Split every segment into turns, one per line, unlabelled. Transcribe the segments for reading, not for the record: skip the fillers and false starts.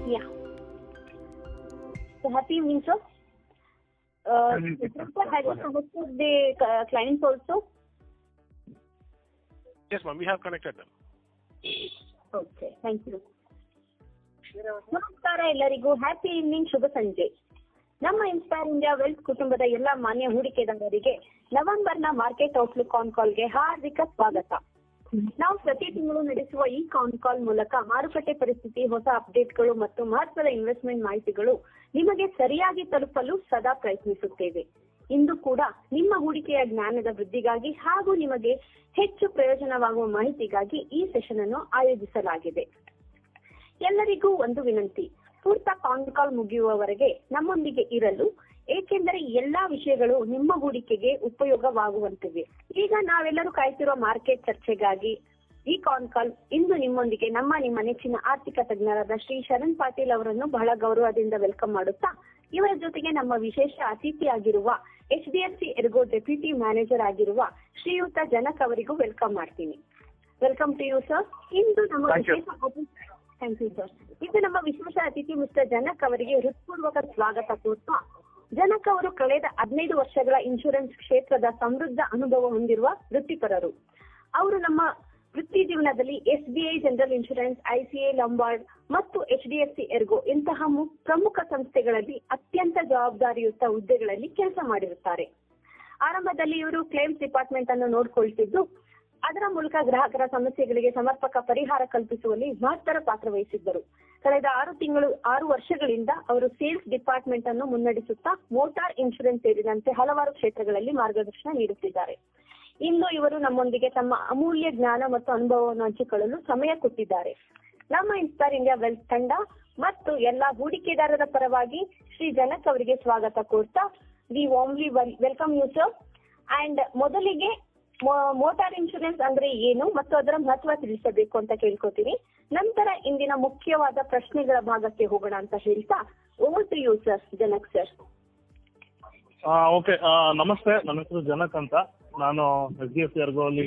Yeah. So happy evening, sir. Have you connected the clients also?
Yes, ma'am. We have connected them.
Okay. Thank you. ನಮಸ್ಕಾರ ಎಲ್ಲರಿಗೂ, happy evening, ಶುಭ ಸಂಜೆ. ನಮ್ಮ Inspire India wealth ಕುಟುಂಬದ ಎಲ್ಲ ಮಾನ್ಯ ಹೂಡಿಕೆದಾರರಿಗೆ ನವೆಂಬರ್ನ market outlook on ಕಾಲ್ಗೆ ಹಾರ್ದಿಕ ಸ್ವಾಗತ. ನಾವು ಪ್ರತಿ ತಿಂಗಳು ನಡೆಸುವ ಈ ಆನ್ ಕಾಲ್ ಮೂಲಕ ಮಾರುಕಟ್ಟೆ ಪರಿಸ್ಥಿತಿ, ಹೊಸ ಅಪ್ಡೇಟ್ಗಳು ಮತ್ತು ಮಹತ್ವದ ಇನ್ವೆಸ್ಟ್ಮೆಂಟ್ ಮಾಹಿತಿಗಳು ನಿಮಗೆ ಸರಿಯಾಗಿ ತಲುಪಲು ಸದಾ ಪ್ರಯತ್ನಿಸುತ್ತೇವೆ. ಇಂದು ಕೂಡ ನಿಮ್ಮ ಹೂಡಿಕೆಯ ಜ್ಞಾನದ ವೃದ್ಧಿಗಾಗಿ ಹಾಗೂ ನಿಮಗೆ ಹೆಚ್ಚು ಪ್ರಯೋಜನವಾಗುವ ಮಾಹಿತಿಗಾಗಿ ಈ ಸೆಷನ್ ಅನ್ನು ಆಯೋಜಿಸಲಾಗಿದೆ. ಎಲ್ಲರಿಗೂ ಒಂದು ವಿನಂತಿ, ಪೂರ್ತ ಆನ್ ಕಾಲ್ ಮುಗಿಯುವವರೆಗೆ ನಮ್ಮೊಂದಿಗೆ ಇರಲು, ಏಕೆಂದರೆ ಎಲ್ಲಾ ವಿಷಯಗಳು ನಿಮ್ಮ ಹೂಡಿಕೆಗೆ ಉಪಯೋಗವಾಗುವಂತಿವೆ. ಈಗ ನಾವೆಲ್ಲರೂ ಕಾಯ್ತಿರುವ ಮಾರ್ಕೆಟ್ ಚರ್ಚೆಗಾಗಿ ಈ ಕಾನ್ ಕಾಲ್ ಇಂದು ನಿಮ್ಮೊಂದಿಗೆ ನಿಮ್ಮ ನೆಚ್ಚಿನ ಆರ್ಥಿಕ ತಜ್ಞರಾದ ಶ್ರೀ ಶರಣ್ ಪಾಟೀಲ್ ಅವರನ್ನು ಬಹಳ ಗೌರವದಿಂದ ವೆಲ್ಕಮ್ ಮಾಡುತ್ತಾ, ಇವರ ಜೊತೆಗೆ ನಮ್ಮ ವಿಶೇಷ ಅತಿಥಿಯಾಗಿರುವ HDFC ಎರ್ಗೋ ಡೆಪ್ಯೂಟಿ ಮ್ಯಾನೇಜರ್ ಆಗಿರುವ ಶ್ರೀಯುತ ಜನಕ್ ಅವರಿಗೂ ವೆಲ್ಕಮ್ ಮಾಡ್ತೀನಿ. Welcome to you sir. ಇಂದು ನಮ್ಮ ಥ್ಯಾಂಕ್ ಯು ಸರ್. ಇಂದು ನಮ್ಮ ವಿಶೇಷ ಅತಿಥಿ ಮಿಸ್ಟರ್ ಜನಕ್ ಅವರಿಗೆ ಹೃತ್ಪೂರ್ವಕ ಸ್ವಾಗತ ಕೋರ್ತಾ. ಜನಕ್ ಅವರು ಕಳೆದ 15 ವರ್ಷಗಳ ಇನ್ಶೂರೆನ್ಸ್ ಕ್ಷೇತ್ರದ ಸಮೃದ್ಧ ಅನುಭವ ಹೊಂದಿರುವ ವೃತ್ತಿಪರರು. ಅವರು ನಮ್ಮ ವೃತ್ತಿ ಜೀವನದಲ್ಲಿ SBI general insurance, ICA Lombard ಮತ್ತು HDFC ಎರ್ಗೋ ಇಂತಹ ಪ್ರಮುಖ ಸಂಸ್ಥೆಗಳಲ್ಲಿ ಅತ್ಯಂತ ಜವಾಬ್ದಾರಿಯುತ ಹುದ್ದೆಗಳಲ್ಲಿ ಕೆಲಸ ಮಾಡಿರುತ್ತಾರೆ. ಆರಂಭದಲ್ಲಿ ಇವರು ಕ್ಲೇಮ್ಸ್ ಡಿಪಾರ್ಟ್ಮೆಂಟ್ ಅನ್ನು ನೋಡಿಕೊಳ್ತಿದ್ದು, ಅದರ ಮೂಲಕ ಗ್ರಾಹಕರ ಸಮಸ್ಯೆಗಳಿಗೆ ಸಮರ್ಪಕ ಪರಿಹಾರ ಕಲ್ಪಿಸುವಲ್ಲಿ ಮಹತ್ತರ ಪಾತ್ರ ವಹಿಸಿದ್ದರು. ಕಳೆದ 6 ವರ್ಷಗಳಿಂದ ಅವರು ಸೇಲ್ಸ್ ಡಿಪಾರ್ಟ್ಮೆಂಟ್ ಅನ್ನು ಮುನ್ನಡೆಸುತ್ತಾ ಮೋಟಾರ್ ಇನ್ಶೂರೆನ್ಸ್ ಸೇರಿದಂತೆ ಹಲವಾರು ಕ್ಷೇತ್ರಗಳಲ್ಲಿ ಮಾರ್ಗದರ್ಶನ ನೀಡುತ್ತಿದ್ದಾರೆ. ಇಂದು ಇವರು ನಮ್ಮೊಂದಿಗೆ ತಮ್ಮ ಅಮೂಲ್ಯ ಜ್ಞಾನ ಮತ್ತು ಅನುಭವವನ್ನು ಹಂಚಿಕೊಳ್ಳಲು ಸಮಯ ಕೊಟ್ಟಿದ್ದಾರೆ. ನಮ್ಮ ಇನ್ಸ್ಪೈರ್ ಇಂಡಿಯಾ ವೆಲ್ತ್ ತಂಡ ಮತ್ತು ಎಲ್ಲಾ ಹೂಡಿಕೆದಾರರ ಪರವಾಗಿ ಶ್ರೀ ಜನಕ್ ಅವರಿಗೆ ಸ್ವಾಗತ ಕೋರ್ತಾ we warmly welcome you sir. And ಮೊದಲಿಗೆ ಮೋಟಾರ್ ಇನ್ಶೂರೆನ್ಸ್ ಅಂದ್ರೆ ಏನು ಮತ್ತು ಅದರ ಮಹತ್ವ ತಿಳಿಸಬೇಕು ಅಂತ ಕೇಳ್ಕೊತೀನಿ. ನಂತರ ಇಂದಿನ ಮುಖ್ಯವಾದ ಪ್ರಶ್ನೆಗಳ ಭಾಗಕ್ಕೆ ಹೋಗೋಣ ಅಂತ ಹೇಳ್ತಾ, ಓವರ್ ಟು ಯು ಸರ್, ಜನಕ್ ಸರ್.
ಓಕೆ, ನಮಸ್ತೆ. ನನ್ನ ಹೆಸರು ಜನಕ್ ಅಂತ. ನಾನು HDFC ಎರ್ಗೋ ಅಲ್ಲಿ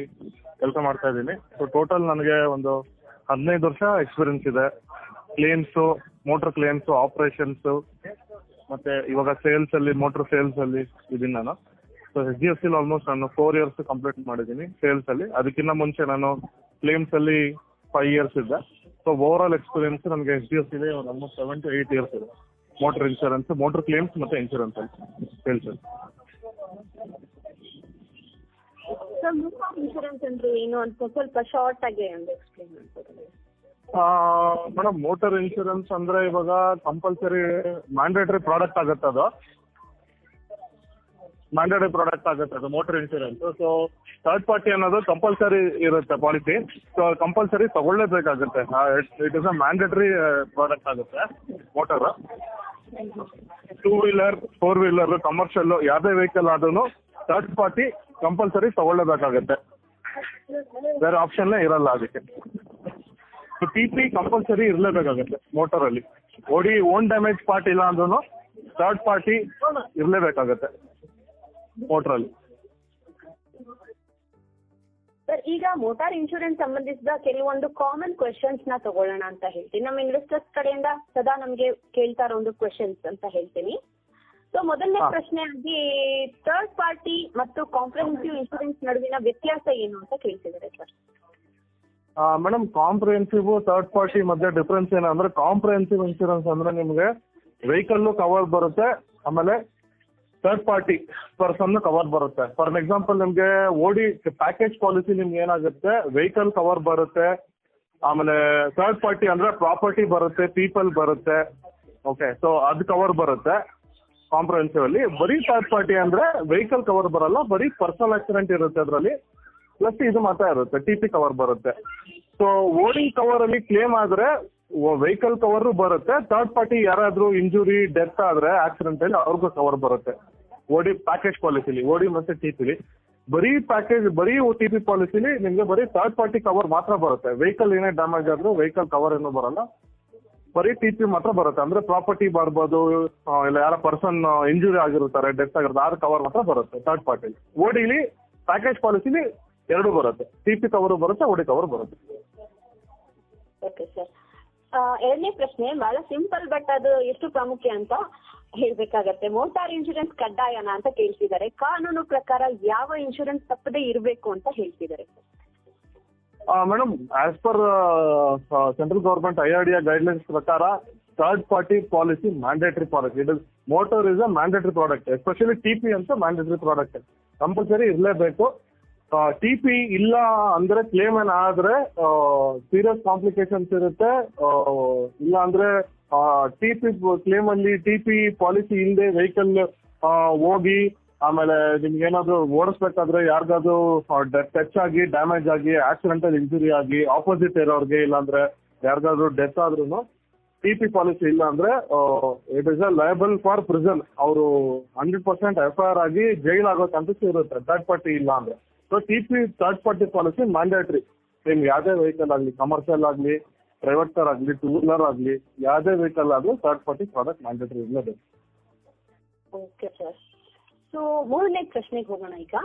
ಕೆಲಸ ಮಾಡ್ತಾ ಇದ್ದೀನಿ. ಸೊ ಟೋಟಲ್ ನನಗೆ ಒಂದು 15 ವರ್ಷ ಎಕ್ಸ್ಪೀರಿಯನ್ಸ್ ಇದೆ. ಕ್ಲೇಮ್ಸು, ಮೋಟರ್ ಕ್ಲೇಮ್ಸು, ಆಪರೇಷನ್ಸು, ಮತ್ತೆ ಇವಾಗ ಸೇಲ್ಸ್ ಅಲ್ಲಿ, ಮೋಟರ್ ಸೇಲ್ಸ್ ಅಲ್ಲಿ ಇದ್ದೀನಿ ನಾನು. ಸೊ HDFC ಆಲ್ಮೋಸ್ಟ್ ನಾನು 4 ಇಯರ್ಸ್ ಕಂಪ್ಲೀಟ್ ಮಾಡಿದ್ದೀನಿ ಸೇಲ್ಸ್ ಅಲ್ಲಿ. ಅದಕ್ಕಿಂತ ಮುಂಚೆ ನಾನು ಕ್ಲೇಮ್ಸ್ ಅಲ್ಲಿ 5 ಇಯರ್ಸ್ ಇದ್ದೆ. ಸೊ ಓವರ್ ಆಲ್ ಎಕ್ಸ್ಪೀರಿಯನ್ಸ್ ನನಗೆ HDFC ಇದೆ ಆಲ್ಮೋಸ್ಟ್ 7 to 8 ಇಯರ್ಸ್ ಇದೆ. ಮೋಟರ್ ಇನ್ಶೂರೆನ್ಸ್, ಮೋಟರ್ ಕ್ಲೇಮ್ಸ್ ಮತ್ತೆ ಇನ್ಶೂರೆನ್ಸ್ ಅಲ್ಲಿ ಸೇಲ್ಸ್ ಅಲ್ಲಿ.
ಸರ್, ಮೋಟಾರ್ ಇನ್ಶೂರೆನ್ಸ್ ಅಂದ್ರೆ ಏನು ಅಂತ ಸ್ವಲ್ಪ ಶಾರ್ಟ್ ಆಗಿ ಎಕ್ಸ್ಪ್ಲೇನ್ ಮಾಡ್ತಾರೆ.
ಮೇಡಮ್, ಮೋಟರ್ ಇನ್ಶೂರೆನ್ಸ್ ಅಂದ್ರೆ ಇವಾಗ ಕಂಪಲ್ಸರಿ ಮ್ಯಾಂಡೇಟರಿ ಪ್ರಾಡಕ್ಟ್ ಆಗುತ್ತೆ. ಅದು ಮ್ಯಾಂಡೇಟರಿ ಪ್ರಾಡಕ್ಟ್ ಆಗುತ್ತೆ ಅದು motor insurance. So third party ಅನ್ನೋದು ಕಂಪಲ್ಸರಿ ಇರುತ್ತೆ ಪಾಲಿಸಿ. ಸೊ ಕಂಪಲ್ಸರಿ ತಗೊಳ್ಳೇಬೇಕಾಗುತ್ತೆ. It is a mandatory product ಆಗುತ್ತೆ ಮೋಟರ್. 2 ವೀಲರ್, 4 ವೀಲರ್, ಕಮರ್ಷಿಯಲ್ ಯಾವುದೇ ವೆಹಿಕಲ್ ಆದ್ರೂ ಥರ್ಡ್ ಪಾರ್ಟಿ ಕಂಪಲ್ಸರಿ ತಗೊಳ್ಳೇಬೇಕಾಗುತ್ತೆ. ಬೇರೆ ಆಪ್ಷನ್ನೇ ಇರಲ್ಲ ಅದಕ್ಕೆ. ಸೊ TP ಕಂಪಲ್ಸರಿ ಇರಲೇಬೇಕಾಗುತ್ತೆ ಮೋಟರಲ್ಲಿ. ಓನ್ ಡ್ಯಾಮೇಜ್ ಪಾರ್ಟ್ ಇಲ್ಲ ಅಂದ್ರೂ ಥರ್ಡ್ ಪಾರ್ಟಿ ಇರಲೇಬೇಕಾಗುತ್ತೆ ಮೋಟರಲ್ಲಿ.
ಸರ್, ಈಗ ಮೋಟಾರ್ ಇನ್ಶೂರೆನ್ಸ್ ಸಂಬಂಧಿಸಿದ ಕೆಲವೊಂದು ಕಾಮನ್ ಕ್ವೆಶನ್ಸ್ ನ ತಗೊಳ್ಳೋಣ ಅಂತ ಹೇಳ್ತೀನಿ. ನಮ್ಮ ಇನ್ವೆಸ್ಟರ್ಸ್ ಕಡೆಯಿಂದ ಸದಾ ನಮಗೆ ಕೇಳ್ತಾ ಇರೋ ಒಂದು ಕ್ವೆಶನ್ಸ್ ಅಂತ ಹೇಳ್ತೀನಿ. ಸೊ ಮೊದಲನೇ ಪ್ರಶ್ನೆ ಆಗಿ, ಥರ್ಡ್ ಪಾರ್ಟಿ ಮತ್ತು ಕಾಂಪ್ರಿಹೆನ್ಸಿವ್ ಇನ್ಶೂರೆನ್ಸ್ ನಡುವಿನ ವ್ಯತ್ಯಾಸ ಏನು ಅಂತ ಕೇಳ್ತಿದ್ದಾರೆ sir.
Madam, comprehensive third party ಮಧ್ಯೆ ಡಿಫ್ರೆನ್ಸ್ ಏನಂದ್ರೆ, ಕಾಂಪ್ರಿಹೆನ್ಸಿವ್ ಇನ್ಶೂರೆನ್ಸ್ ಅಂದ್ರೆ ನಿಮಗೆ ವೆಹಿಕಲ್ ಕವರ್ ಬರುತ್ತೆ, ಆಮೇಲೆ ಥರ್ಡ್ ಪಾರ್ಟಿ ಪರ್ಸನ್ ಕವರ್ ಬರುತ್ತೆ. ಫಾರ್ ಎಕ್ಸಾಂಪಲ್, ನಿಮಗೆ ಪ್ಯಾಕೇಜ್ ಪಾಲಿಸಿ ನಿಮ್ಗೆ ಏನಾಗುತ್ತೆ, ವೆಹಿಕಲ್ ಕವರ್ ಬರುತ್ತೆ, ಆಮೇಲೆ ಥರ್ಡ್ ಪಾರ್ಟಿ ಅಂದ್ರೆ ಪ್ರಾಪರ್ಟಿ ಬರುತ್ತೆ, ಪೀಪಲ್ ಬರುತ್ತೆ. ಓಕೆ, ಸೊ ಅದು ಕವರ್ ಬರುತ್ತೆ ಕಾಂಪ್ರಿಹೆನ್ಸಿವ್ ಅಲ್ಲಿ. ಬರೀ ಥರ್ಡ್ ಪಾರ್ಟಿ ಅಂದ್ರೆ ವೆಹಿಕಲ್ ಕವರ್ ಬರಲ್ಲ, ಬರೀ ಪರ್ಸನಲ್ ಆಕ್ಸಿಡೆಂಟ್ ಇರುತ್ತೆ ಅದರಲ್ಲಿ, ಪ್ಲಸ್ ಇದು ಮಾತ್ರ ಇರುತ್ತೆ, TP ಕವರ್ ಬರುತ್ತೆ. ಸೊ ಕವರ್ ಅಲ್ಲಿ ಕ್ಲೇಮ್ ಆದ್ರೆ ವೆಹಿಕಲ್ ಕವರ್ ಬರುತ್ತೆ. ಥರ್ಡ್ ಪಾರ್ಟಿ ಯಾರಾದ್ರೂ ಇಂಜುರಿ, ಡೆತ್ ಆದ್ರೆ ಆಕ್ಸಿಡೆಂಟ್ ಅಲ್ಲಿ ಅವ್ರಿಗೂ ಕವರ್ ಬರುತ್ತೆ. ಪ್ಯಾಕೇಜ್ ಪಾಲಿಸಿಲಿ, ಮತ್ತೆ TPಲಿ ಬರೀ TP ಪಾಲಿಸಿಲಿ ನಿಮ್ಗೆ ಬರೀ ಥರ್ಡ್ ಪಾರ್ಟಿ ಕವರ್ ಮಾತ್ರ ಬರುತ್ತೆ. ವೆಹಿಕಲ್ ಏನೇ ಡ್ಯಾಮೇಜ್ ಆದ್ರೂ ವೆಹಿಕಲ್ ಕವರ್ ಏನೂ ಬರಲ್ಲ, ಬರೀ TP ಮಾತ್ರ ಬರುತ್ತೆ. ಅಂದ್ರೆ ಪ್ರಾಪರ್ಟಿ ಬರ್ಬೋದು, ಇಲ್ಲ ಯಾರ ಪರ್ಸನ್ ಇಂಜುರಿ ಆಗಿರ್ತಾರೆ, ಡೆತ್ ಆಗಿರುತ್ತೆ, ಆದ ಕವರ್ ಮಾತ್ರ ಬರುತ್ತೆ ಥರ್ಡ್ ಪಾರ್ಟಿಲಿ. ಓಡಿಲಿ ಪ್ಯಾಕೇಜ್ ಪಾಲಿಸಿಲಿ ಎರಡು ಬರುತ್ತೆ, TP ಕವರ್ ಬರುತ್ತೆ, ಕವರ್ ಬರುತ್ತೆ.
Okay sir. ಎರಡನೇ ಪ್ರಶ್ನೆ ಬಹಳ ಸಿಂಪಲ್, ಬಟ್ ಅದು ಎಷ್ಟು ಪ್ರಾಮುಖ್ಯ ಅಂತ ಹೇಳ್ಬೇಕಾಗತ್ತೆ. ಮೋಟಾರ್ ಇನ್ಶೂರೆನ್ಸ್ ಕಡ್ಡಾಯನ ಅಂತ ಕೇಳ್ತಿದ್ದಾರೆ. ಕಾನೂನು ಪ್ರಕಾರ ಯಾವ ಇನ್ಶೂರೆನ್ಸ್ ತಪ್ಪದೇ ಇರಬೇಕು ಅಂತ ಹೇಳ್ತಿದ್ದಾರೆ.
Madam, as per central government IRDA guidelines ಪ್ರಕಾರ third party policy mandatory product. It is motor is a mandatory product, especially TP ಅಂತ ಮ್ಯಾಂಡೇಟರಿ ಪ್ರಾಡಕ್ಟ್ ಕಂಪಲ್ಸರಿ ಇರಲೇಬೇಕು. TP ಇಲ್ಲ ಅಂದ್ರೆ ಕ್ಲೇಮ್ ಏನಾದ್ರೆ ಸೀರಿಯಸ್ ಕಾಂಪ್ಲಿಕೇಶನ್ಸ್ ಇರುತ್ತೆ. ಇಲ್ಲ ಅಂದ್ರೆ TP ಕ್ಲೇಮ್ ಅಲ್ಲಿ TP ಪಾಲಿಸಿ ಇಲ್ಲದೆ ವೆಹಿಕಲ್ ಹೋಗಿ ಆಮೇಲೆ ನಿಮ್ಗೆ ಏನಾದ್ರು ಓಡಿಸ್ಬೇಕಾದ್ರೆ ಯಾರಿಗಾದ್ರು ಟಚ್ ಆಗಿ ಡ್ಯಾಮೇಜ್ ಆಗಿ ಆಕ್ಸಿಡೆಂಟಲ್ ಇಂಜುರಿ ಆಗಿ ಆಪೋಸಿಟ್ ಇರೋರ್ಗೆ ಇಲ್ಲಾಂದ್ರೆ ಯಾರಿಗಾದ್ರು ಡೆತ್ ಆದ್ರೂ TP ಪಾಲಿಸಿ ಇಲ್ಲ ಅಂದ್ರೆ it is a liable for prison. ಅವರು 100% FIR ಆಗಿ ಜೈಲ್ ಆಗೋ ಚಾನ್ಸಸ್ ಇರುತ್ತೆ ಥರ್ಡ್ ಪಾರ್ಟಿ ಇಲ್ಲ ಅಂದ್ರೆ. So TP third party policy mandatory. ನಿಮ್ಗೆ ಯಾವುದೇ ವೆಹಿಕಲ್ ಆಗಲಿ, ಕಮರ್ಷಿಯಲ್ ಆಗಲಿ, ಪ್ರೈವೇಟ್ ಕಾರ್ ಆಗಲಿ, ಟೂ ವೀಲರ್ ಆಗಲಿ, ಯಾವುದೇ ವೆಹಿಕಲ್ ಆಗಲಿ ಥರ್ಡ್ ಪಾರ್ಟಿ ಪ್ರಾಡಕ್ಟ್ ಮ್ಯಾಂಡೇಟ್ರಿ ಇರಲೇಬೇಕು.
Okay sir. ಸೊ ಮೂರನೇ ಪ್ರಶ್ನೆಗೆ ಹೋಗೋಣ ಈಗ.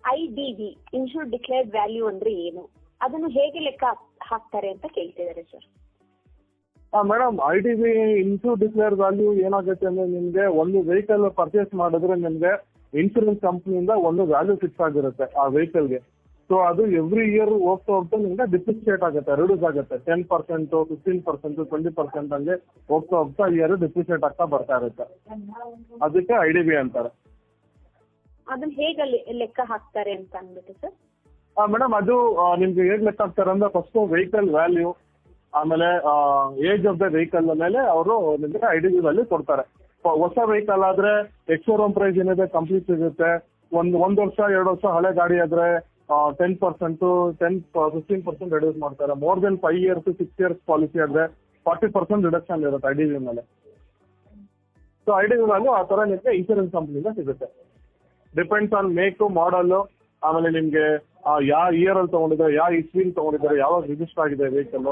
IDV ಇನ್ಶೂರ್ಡ್ ಡಿಕ್ಲೇರ್ಡ್ ವ್ಯಾಲ್ಯೂ ಅಂದ್ರೆ ಏನು, ಅದನ್ನು ಹೇಗೆ ಲೆಕ್ಕ ಹಾಕ್ತಾರೆ ಅಂತ ಕೇಳ್ತಿದ್ದಾರೆ sir.
Madam, IDV insured declared value ಏನಾಗುತ್ತೆ ಅಂದ್ರೆ ನಿಮ್ಗೆ ಒಂದು ವೆಹಿಕಲ್ ಪರ್ಚೇಸ್ ಮಾಡಿದ್ರೆ ನಿಮ್ಗೆ ಇನ್ಶೂರೆನ್ಸ್ ಕಂಪ್ನಿಯಿಂದ ಒಂದು ವ್ಯಾಲ್ಯೂ ಫಿಕ್ಸ್ ಆಗಿರುತ್ತೆ ಆ ವೆಹಿಕಲ್ಗೆ. ಸೊ ಅದು ಎವ್ರಿ ಇಯರ್ ಹೋಗ್ತಾ ನಿಮ್ಗೆ ಡಿಪ್ರಿಸಿಯೇಟ್ ಆಗುತ್ತೆ, ರಿಡ್ಯೂಸ್ ಆಗುತ್ತೆ. 10%, 15%, 20% ಹಂಗೆ ಹೋಗ್ತಾ ಇಯರ್ ಡಿಪ್ರಿಸಿಯೇಟ್ ಆಗ್ತಾ ಬರ್ತಾ ಇರುತ್ತೆ. ಅದಕ್ಕೆ IDV ಅಂತಾರೆ.
ಅದನ್ನ ಹೇಗೆ ಲೆಕ್ಕ ಹಾಕ್ತಾರೆ ಅಂತ ಅಂದ್ಬಿಟ್ಟು ಸರ್?
ಮೇಡಮ್, ಅದು ನಿಮ್ಗೆ ಹೇಗೆ ಲೆಕ್ಕ ಹಾಕ್ತಾರೆ ಅಂದ್ರೆ ಫಸ್ಟ್ ವೆಹಿಕಲ್ ವ್ಯಾಲ್ಯೂ, ಆಮೇಲೆ ಏಜ್ ಆಫ್ ದ ವೆಹಿಕಲ್ ಮೇಲೆ ಅವರು ನಿಮ್ಗೆ IDV ವ್ಯಾಲ್ಯೂ ಕೊಡ್ತಾರೆ. ಹೊಸ ವೆಹಿಕಲ್ ಆದ್ರೆ ಎಕ್ಸ್-ಶೋರೂಮ್ ಪ್ರೈಸ್ ಏನಿದೆ ಕಂಪ್ಲೀಟ್ ಸಿಗುತ್ತೆ. ಒಂದು ವರ್ಷ 2 ವರ್ಷ ಹಳೆ ಗಾಡಿ ಆದ್ರೆ 10%, 15% ರಿಡ್ಯೂಸ್ ಮಾಡ್ತಾರೆ. More than 5 years to 6 years policy ಆದ್ರೆ 40% ರಿಡಕ್ಷನ್ ಇರುತ್ತೆ IDV ಮೇಲೆ. ಸೊ IDV ವ್ಯಾಲ್ಯೂ ಆ ತರ ನಿಮ್ಗೆ ಇನ್ಶೂರೆನ್ಸ್ ಕಂಪ್ನಿಯಿಂದ ಸಿಗುತ್ತೆ. ಡಿಪೆಂಡ್ಸ್ ಆನ್ ಮೇಕ್, ಮಾಡಲ್, ಆಮೇಲೆ ನಿಮ್ಗೆ ಯಾವ ಇಯರ್ ಅಲ್ಲಿ ತಗೊಂಡಿದ್ದಾರೆ, ಯಾವ ಇಸ್ವಿಲ್ ತಗೊಂಡಿದ್ದಾರೆ, ಯಾವಾಗ ರಿಜಿಸ್ಟರ್ ಆಗಿದೆ ವೆಹಿಕಲ್,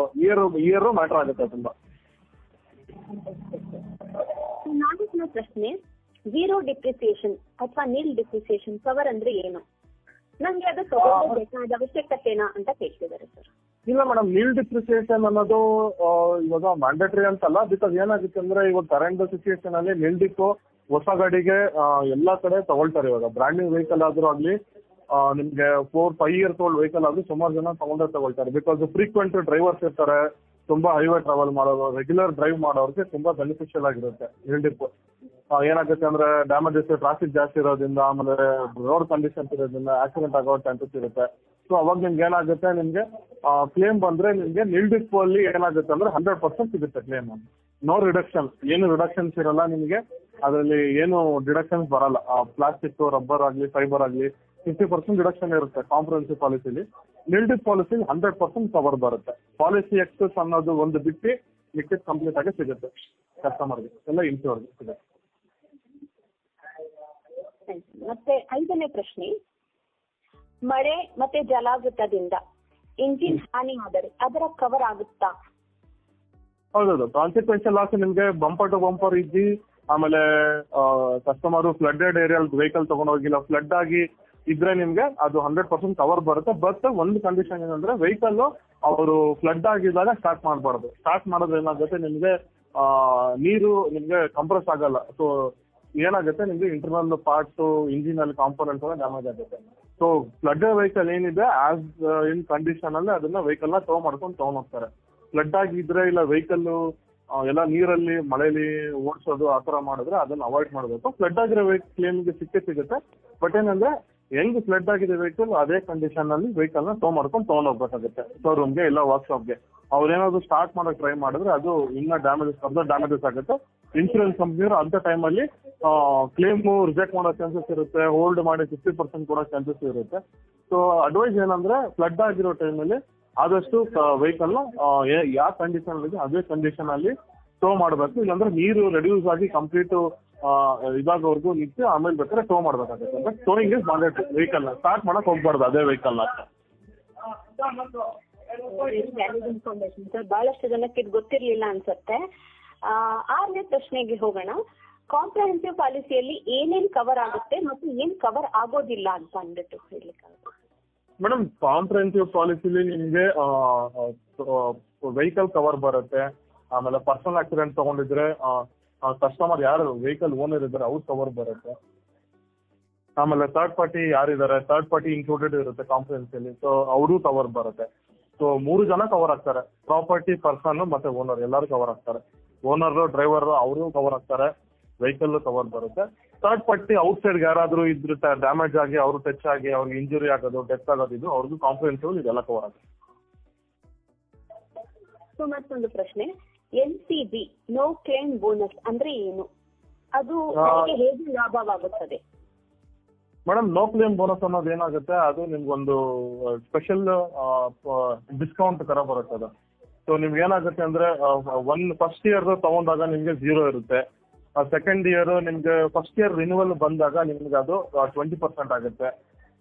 ಇಯರ್ ಮ್ಯಾಟರ್ ಆಗುತ್ತೆ ತುಂಬಾ.
ನಾಲ್ಕನೇ ಪ್ರಶ್ನೆ, ಝೀರೋ ಡಿಪ್ರಿಸಿಯೇಷನ್ ಅಥವಾ ನಿಲ್ ಡಿಪ್ರಿಸಿಯೇಷನ್ ಕವರ್ ಅಂದ್ರೆ ಏನು, ನಂಗೆ ಅದು ತಗೊಳ್ಬೇಕಾ, ಅದು ಅವಶ್ಯಕತೆನಾ ಅಂತ ಕೇಳ್ತಿದ್ದಾರೆ ಸರ್.
ಇಲ್ಲ ಮೇಡಮ್, ನಿಲ್ ಡಿಪ್ರಿಸಿಯೇಷನ್ ಅನ್ನೋದು ಇವಾಗ ಮ್ಯಾಂಡೇಟರಿ ಅಂತಲ್ಲ. ಬಿಕಾಸ್ ಏನಾಗುತ್ತೆ ಅಂದ್ರೆ ಇವಾಗ ಕರೆಂಟ್ ಸಿಚುಯೇಷನ್ ಅಲ್ಲಿ ನಿಲ್ ಡಿಪ್ಪು ಹೊಸ ಗಾಡಿಗೆ ಎಲ್ಲಾ ಕಡೆ ತಗೊಳ್ತಾರೆ. ಇವಾಗ ಬ್ರ್ಯಾಂಡ್ ನ್ಯೂ ವೆಹಿಕಲ್ ಆದ್ರೂ ಆಗ್ಲಿ, ನಿಮ್ಗೆ 4-5 years ಓಲ್ಡ್ ವೆಹಿಕಲ್ ಆದ್ರೂ ಸುಮಾರು ಜನ ತಗೊಳ್ತಾರೆ. ಬಿಕಾಸ್ ಫ್ರೀಕ್ವೆಂಟ್ ಡ್ರೈವರ್ಸ್ ಇರ್ತಾರೆ, ತುಂಬಾ ಹೈವೇ ಟ್ರಾವೆಲ್ ಮಾಡೋರು, ರೆಗ್ಯುಲರ್ ಡ್ರೈವ್ ಮಾಡೋರಿಗೆ ತುಂಬಾ ಬೆನಿಫಿಷಿಯಲ್ ಆಗಿರುತ್ತೆ ನಿಲ್ ಡಿಪ್. ಏನಾಗುತ್ತೆ ಅಂದ್ರೆ ಡ್ಯಾಮೇಜಸ್, ಟ್ರಾಫಿಕ್ ಜಾಸ್ತಿ ಇರೋದ್ರಿಂದ, ಆಮೇಲೆ ರೋಡ್ ಕಂಡೀಷನ್ಸ್ ಇರೋದ್ರಿಂದ ಆಕ್ಸಿಡೆಂಟ್ ಆಗೋ ಚಾನ್ಸಸ್ ಇರುತ್ತೆ. ಸೊ ಅವಾಗ ನಿಮ್ಗೆ ಏನಾಗುತ್ತೆ, ನಿಮ್ಗೆ ಕ್ಲೇಮ್ ಬಂದ್ರೆ ನಿಮ್ಗೆ ನಿಲ್ ಡಿಪ್ ಅಲ್ಲಿ ಏನಾಗುತ್ತೆ ಅಂದ್ರೆ 100% ಸಿಗುತ್ತೆ ಕ್ಲೇಮ್. ನೋ ರಿಡಕ್ಷನ್, ಏನು ರಿಡಕ್ಷನ್ಸ್ ಇರಲ್ಲ ನಿಮ್ಗೆ, ಅದರಲ್ಲಿ ಏನು ಡಿಡಕ್ಷನ್ಸ್ ಬರಲ್ಲ. ಪ್ಲಾಸ್ಟಿಕ್, ರಬ್ಬರ್ ಆಗಲಿ, ಫೈಬರ್ ಆಗಲಿ 50% ರಿಡಕ್ಷನ್ ಇರುತ್ತೆ ಕಾಂಪ್ರಹೆನ್ಸಿವ್ ಪಾಲಿಸಿಲಿ. ನಿಲ್ ಡಿಪ್ ಪಾಲಿಸಿ 100% ಕವರ್ ಬರುತ್ತೆ. ಪಾಲಿಸಿ ಎಕ್ಸೆಸ್ ಅನ್ನೋದು ಒಂದು ಬಿಟ್ಟು ಮಿಕ್ಕಿದ್ ಕಂಪ್ಲೀಟ್ ಆಗಿ ಸಿಗುತ್ತೆ ಕಸ್ಟಮರ್ಗೆ, ಎಲ್ಲ ಇನ್ಶೂರ್ಗೆ ಸಿಗುತ್ತೆ.
ಮತ್ತೆ 5ನೇ ಪ್ರಶ್ನೆ, ಮಳೆ ಮತ್ತೆ ಜಲಾವೃತದಿಂದ ಇಂಜಿನ್ ಹಾನಿ ಆದರೆ ಅದರ ಕವರ್ ಆಗುತ್ತಾ?
ಹೌದೌದು. ಕಾನ್ಸಿಕ್ವೆನ್ಷಿಯಲ್ ಲಾಸ್ ನಿಮ್ಗೆ ಬಂಪರ್ ಟು ಬಂಪರ್ ಇದ್ದು, ಆಮೇಲೆ ಕಸ್ಟಮರ್ ಫ್ಲಡ್ಡೆಡ್ ಏರಿಯಾ ವೆಹಿಕಲ್ ತಗೊಂಡೋಗಿಲ್ಲ, ಫ್ಲಡ್ ಆಗಿ ಇದ್ರೆ ನಿಮ್ಗೆ ಅದು 100% ಕವರ್ ಬರುತ್ತೆ. ಬಟ್ ಒಂದು ಕಂಡೀಷನ್ ಏನಂದ್ರೆ ವೆಹಿಕಲ್ ಅವರು ಫ್ಲಡ್ ಆಗಿದ್ದಾಗ ಸ್ಟಾರ್ಟ್ ಮಾಡಬಾರ್ದು. ಸ್ಟಾರ್ಟ್ ಮಾಡೋದು ಏನಾಗುತ್ತೆ, ನಿಮ್ಗೆ ನೀರು ನಿಮ್ಗೆ ಕಂಪ್ರೆಸ್ ಆಗಲ್ಲ. ಸೊ ಏನಾಗುತ್ತೆ, ನಿಮ್ಗೆ ಇಂಟರ್ನಲ್ ಪಾರ್ಟ್ಸ್, ಇಂಜಿನ್ ಅಲ್ಲಿ ಕಾಂಪೋನೆಂಟ್ಸ್ ಎಲ್ಲ ಡ್ಯಾಮೇಜ್ ಆಗುತ್ತೆ. ಸೊ ಫ್ಲಡ್ ವೆಹಿಕಲ್ ಏನಿದೆ ಆಸ್ ಇನ್ ಕಂಡೀಷನ್ ಅಲ್ಲಿ ಅದನ್ನ ವೆಹಿಕಲ್ ನ ತಗೊಂಡ್ ಹೋಗ್ತಾರೆ. ಫ್ಲಡ್ ಆಗಿದ್ರೆ ಇಲ್ಲ ವೆಹಿಕಲ್ ಎಲ್ಲ ನೀರಲ್ಲಿ ಮಳೆಯಲ್ಲಿ ಓಡಿಸೋದು ಆ ತರ ಮಾಡಿದ್ರೆ ಅದನ್ನ ಅವಾಯ್ಡ್ ಮಾಡಬೇಕು. ಫ್ಲಡ್ ಆಗಿರೋ ವೆಹಿಕಲ್ ಕ್ಲೇಮ್ಗೆ ಸಿಗುತ್ತೆ. ಬಟ್ ಏನಂದ್ರೆ ಹೆಂಗ್ ಫ್ಲಡ್ ಆಗಿದೆ ವೆಹಿಕಲ್ ಅದೇ ಕಂಡೀಷನ್ ಅಲ್ಲಿ ವೆಹಿಕಲ್ ನ ತಗೊಂಡ್ ಹೋಗ್ಬೇಕಾಗುತ್ತೆ ಶೋರೂಮ್ಗೆ ಇಲ್ಲ ವರ್ಕ್ಶಾಪ್ಗೆ. ಅವ್ರೇನಾದ್ರು ಸ್ಟಾರ್ಟ್ ಮಾಡಕ್ ಟ್ರೈ ಮಾಡಿದ್ರೆ ಅದು ಇನ್ನ ಡ್ಯಾಮೇಜಸ್ ಆಗುತ್ತೆ. ಇನ್ಶೂರೆನ್ಸ್ ಕಂಪ್ನಿಯವರು ಅಂತ ಟೈಮಲ್ಲಿ ಕ್ಲೇಮ್ ರಿಜೆಕ್ಟ್ ಮಾಡೋ ಚಾನ್ಸಸ್ ಇರುತ್ತೆ, ಹೋಲ್ಡ್ ಮಾಡಿ 50% ಕೊಡೋ ಚಾನ್ಸಸ್ ಇರುತ್ತೆ. ಸೊ ಅಡ್ವೈಸ್ ಏನಂದ್ರೆ ಫ್ಲಡ್ ಆಗಿರೋ ಟೈಮಲ್ಲಿ ಆದಷ್ಟು ವೆಹಿಕಲ್ ನ ಯಾವ ಕಂಡೀಷನ್ ಇದೆ ಅದೇ ಕಂಡೀಷನ್ ಅಲ್ಲಿ ಟೋ ಮಾಡಬೇಕು. ಇಲ್ಲಾಂದ್ರೆ ನೀರು ರೆಡ್ಯೂಸ್ ಆಗಿ ಕಂಪ್ಲೀಟ್ ಇದಾಗವರೆಗೂ ನಿಂತು ಆಮೇಲೆ ಬೇಕಾದ್ರೆ ಟೋ ಮಾಡ್ಬೇಕಾಗುತ್ತೆ. But towing is mandatory. Vehicle ನ ಸ್ಟಾರ್ಟ್ ಮಾಡಕ್ ಹೋಗ್ಬಾರ್ದು ಅದೇ ವೆಹಿಕಲ್ ನ.
ಬಹಳಷ್ಟು ಜನಕ್ಕೆ ಇದು ಗೊತ್ತಿರ್ಲಿಲ್ಲ ಅನ್ಸುತ್ತೆ. 6ನೇ ಪ್ರಶ್ನೆಗೆ ಹೋಗೋಣ. ಕಾಂಪ್ರಹೆನ್ಸಿವ್ ಪಾಲಿಸಿಯಲ್ಲಿ ಏನೇನ್ ಕವರ್ ಆಗುತ್ತೆ ಮತ್ತು ಏನ್ ಕವರ್ ಆಗೋದಿಲ್ಲ ಅಂತ ಅಂದ್ಬಿಟ್ಟು ಹೇಳ್ಲಿಕ್ಕಾಗುತ್ತೆ?
ಮೇಡಮ್, ಕಾಂಪ್ರಹೆನ್ಸಿವ್ ಪಾಲಿಸಿಲಿ ನಿಮ್ಗೆ ವೆಹಿಕಲ್ ಕವರ್ ಬರುತ್ತೆ, ಆಮೇಲೆ ಪರ್ಸನಲ್ ಆಕ್ಸಿಡೆಂಟ್ ತಗೊಂಡಿದ್ರೆ ಕಸ್ಟಮರ್ ಯಾರು ವೆಹಿಕಲ್ ಓನರ್ ಇದ್ದಾರೆ ಅವ್ರು ಕವರ್ ಬರುತ್ತೆ. ಆಮೇಲೆ ಥರ್ಡ್ ಪಾರ್ಟಿ ಯಾರಿದ್ದಾರೆ ಥರ್ಡ್ ಪಾರ್ಟಿ ಇನ್ಕ್ಲೂಡೆಡ್ ಇರುತ್ತೆ ಕಾಂಪ್ರಿಹೆನ್ಸಿವ್, ಸೊ ಅವರು ಕವರ್ ಬರುತ್ತೆ. ಸೊ 3 ಜನ ಕವರ್ ಆಗ್ತಾರೆ, ಪ್ರಾಪರ್ಟಿ, ಪರ್ಸನ್ ಮತ್ತೆ ಓನರ್ ಎಲ್ಲರೂ ಕವರ್ ಆಗ್ತಾರೆ. ಓನರ್, ಡ್ರೈವರ್ ಅವರು ಕವರ್ ಆಗ್ತಾರೆ, ವೆಹಿಕಲ್ ಕವರ್ ಬರುತ್ತೆ. ಥರ್ಡ್ ಪಾರ್ಟಿ ಔಟ್ ಸೈಡ್ ಯಾರಾದ್ರೂ ಇದ್ರೆ ಡ್ಯಾಮೇಜ್ ಆಗಿ ಅವರು ಟಚ್ ಆಗಿ ಅವ್ರಿಗೆ ಇಂಜುರಿ ಆಗೋದು, ಡೆತ್ ಆಗೋದು, ಇದು ಅವ್ರಿಗೂ ಕಾಂಪ್ರಿಹೆನ್ಸಿವ್ ಇದೆಲ್ಲ ಕವರ್ ಆಗುತ್ತೆ.
ಸೊ ಮತ್ತೊಂದು ಪ್ರಶ್ನೆ, NCB ನೋ ಕ್ಲೇಮ್ ಬೋನಸ್ ಅಂದ್ರೆ ಏನು? ಅದು ಹೇಗೆ ಲಾಭವಾಗುತ್ತದೆ?
ಮೇಡಮ್, ನೋ ಕ್ಲೇಮ್ ಬೋನಸ್ ಅನ್ನೋದು ಏನಾಗುತ್ತೆ, ಅದು ನಿಮ್ಗೊಂದು ಸ್ಪೆಷಲ್ ಡಿಸ್ಕೌಂಟ್ ತರ ಬರುತ್ತೆ ಅದು. ಸೊ ನಿಮ್ಗೆ ಏನಾಗುತ್ತೆ ಅಂದ್ರೆ ಫಸ್ಟ್ ಇಯರ್ ತಗೊಂಡಾಗ ನಿಮ್ಗೆ 0 ಇರುತ್ತೆ. ಸೆಕೆಂಡ್ ಇಯರ್ ನಿಮ್ಗೆ ಫಸ್ಟ್ ಇಯರ್ ರಿನ್ಯೂವಲ್ ಬಂದಾಗ ನಿಮ್ಗೆ ಅದು 20% ಆಗುತ್ತೆ.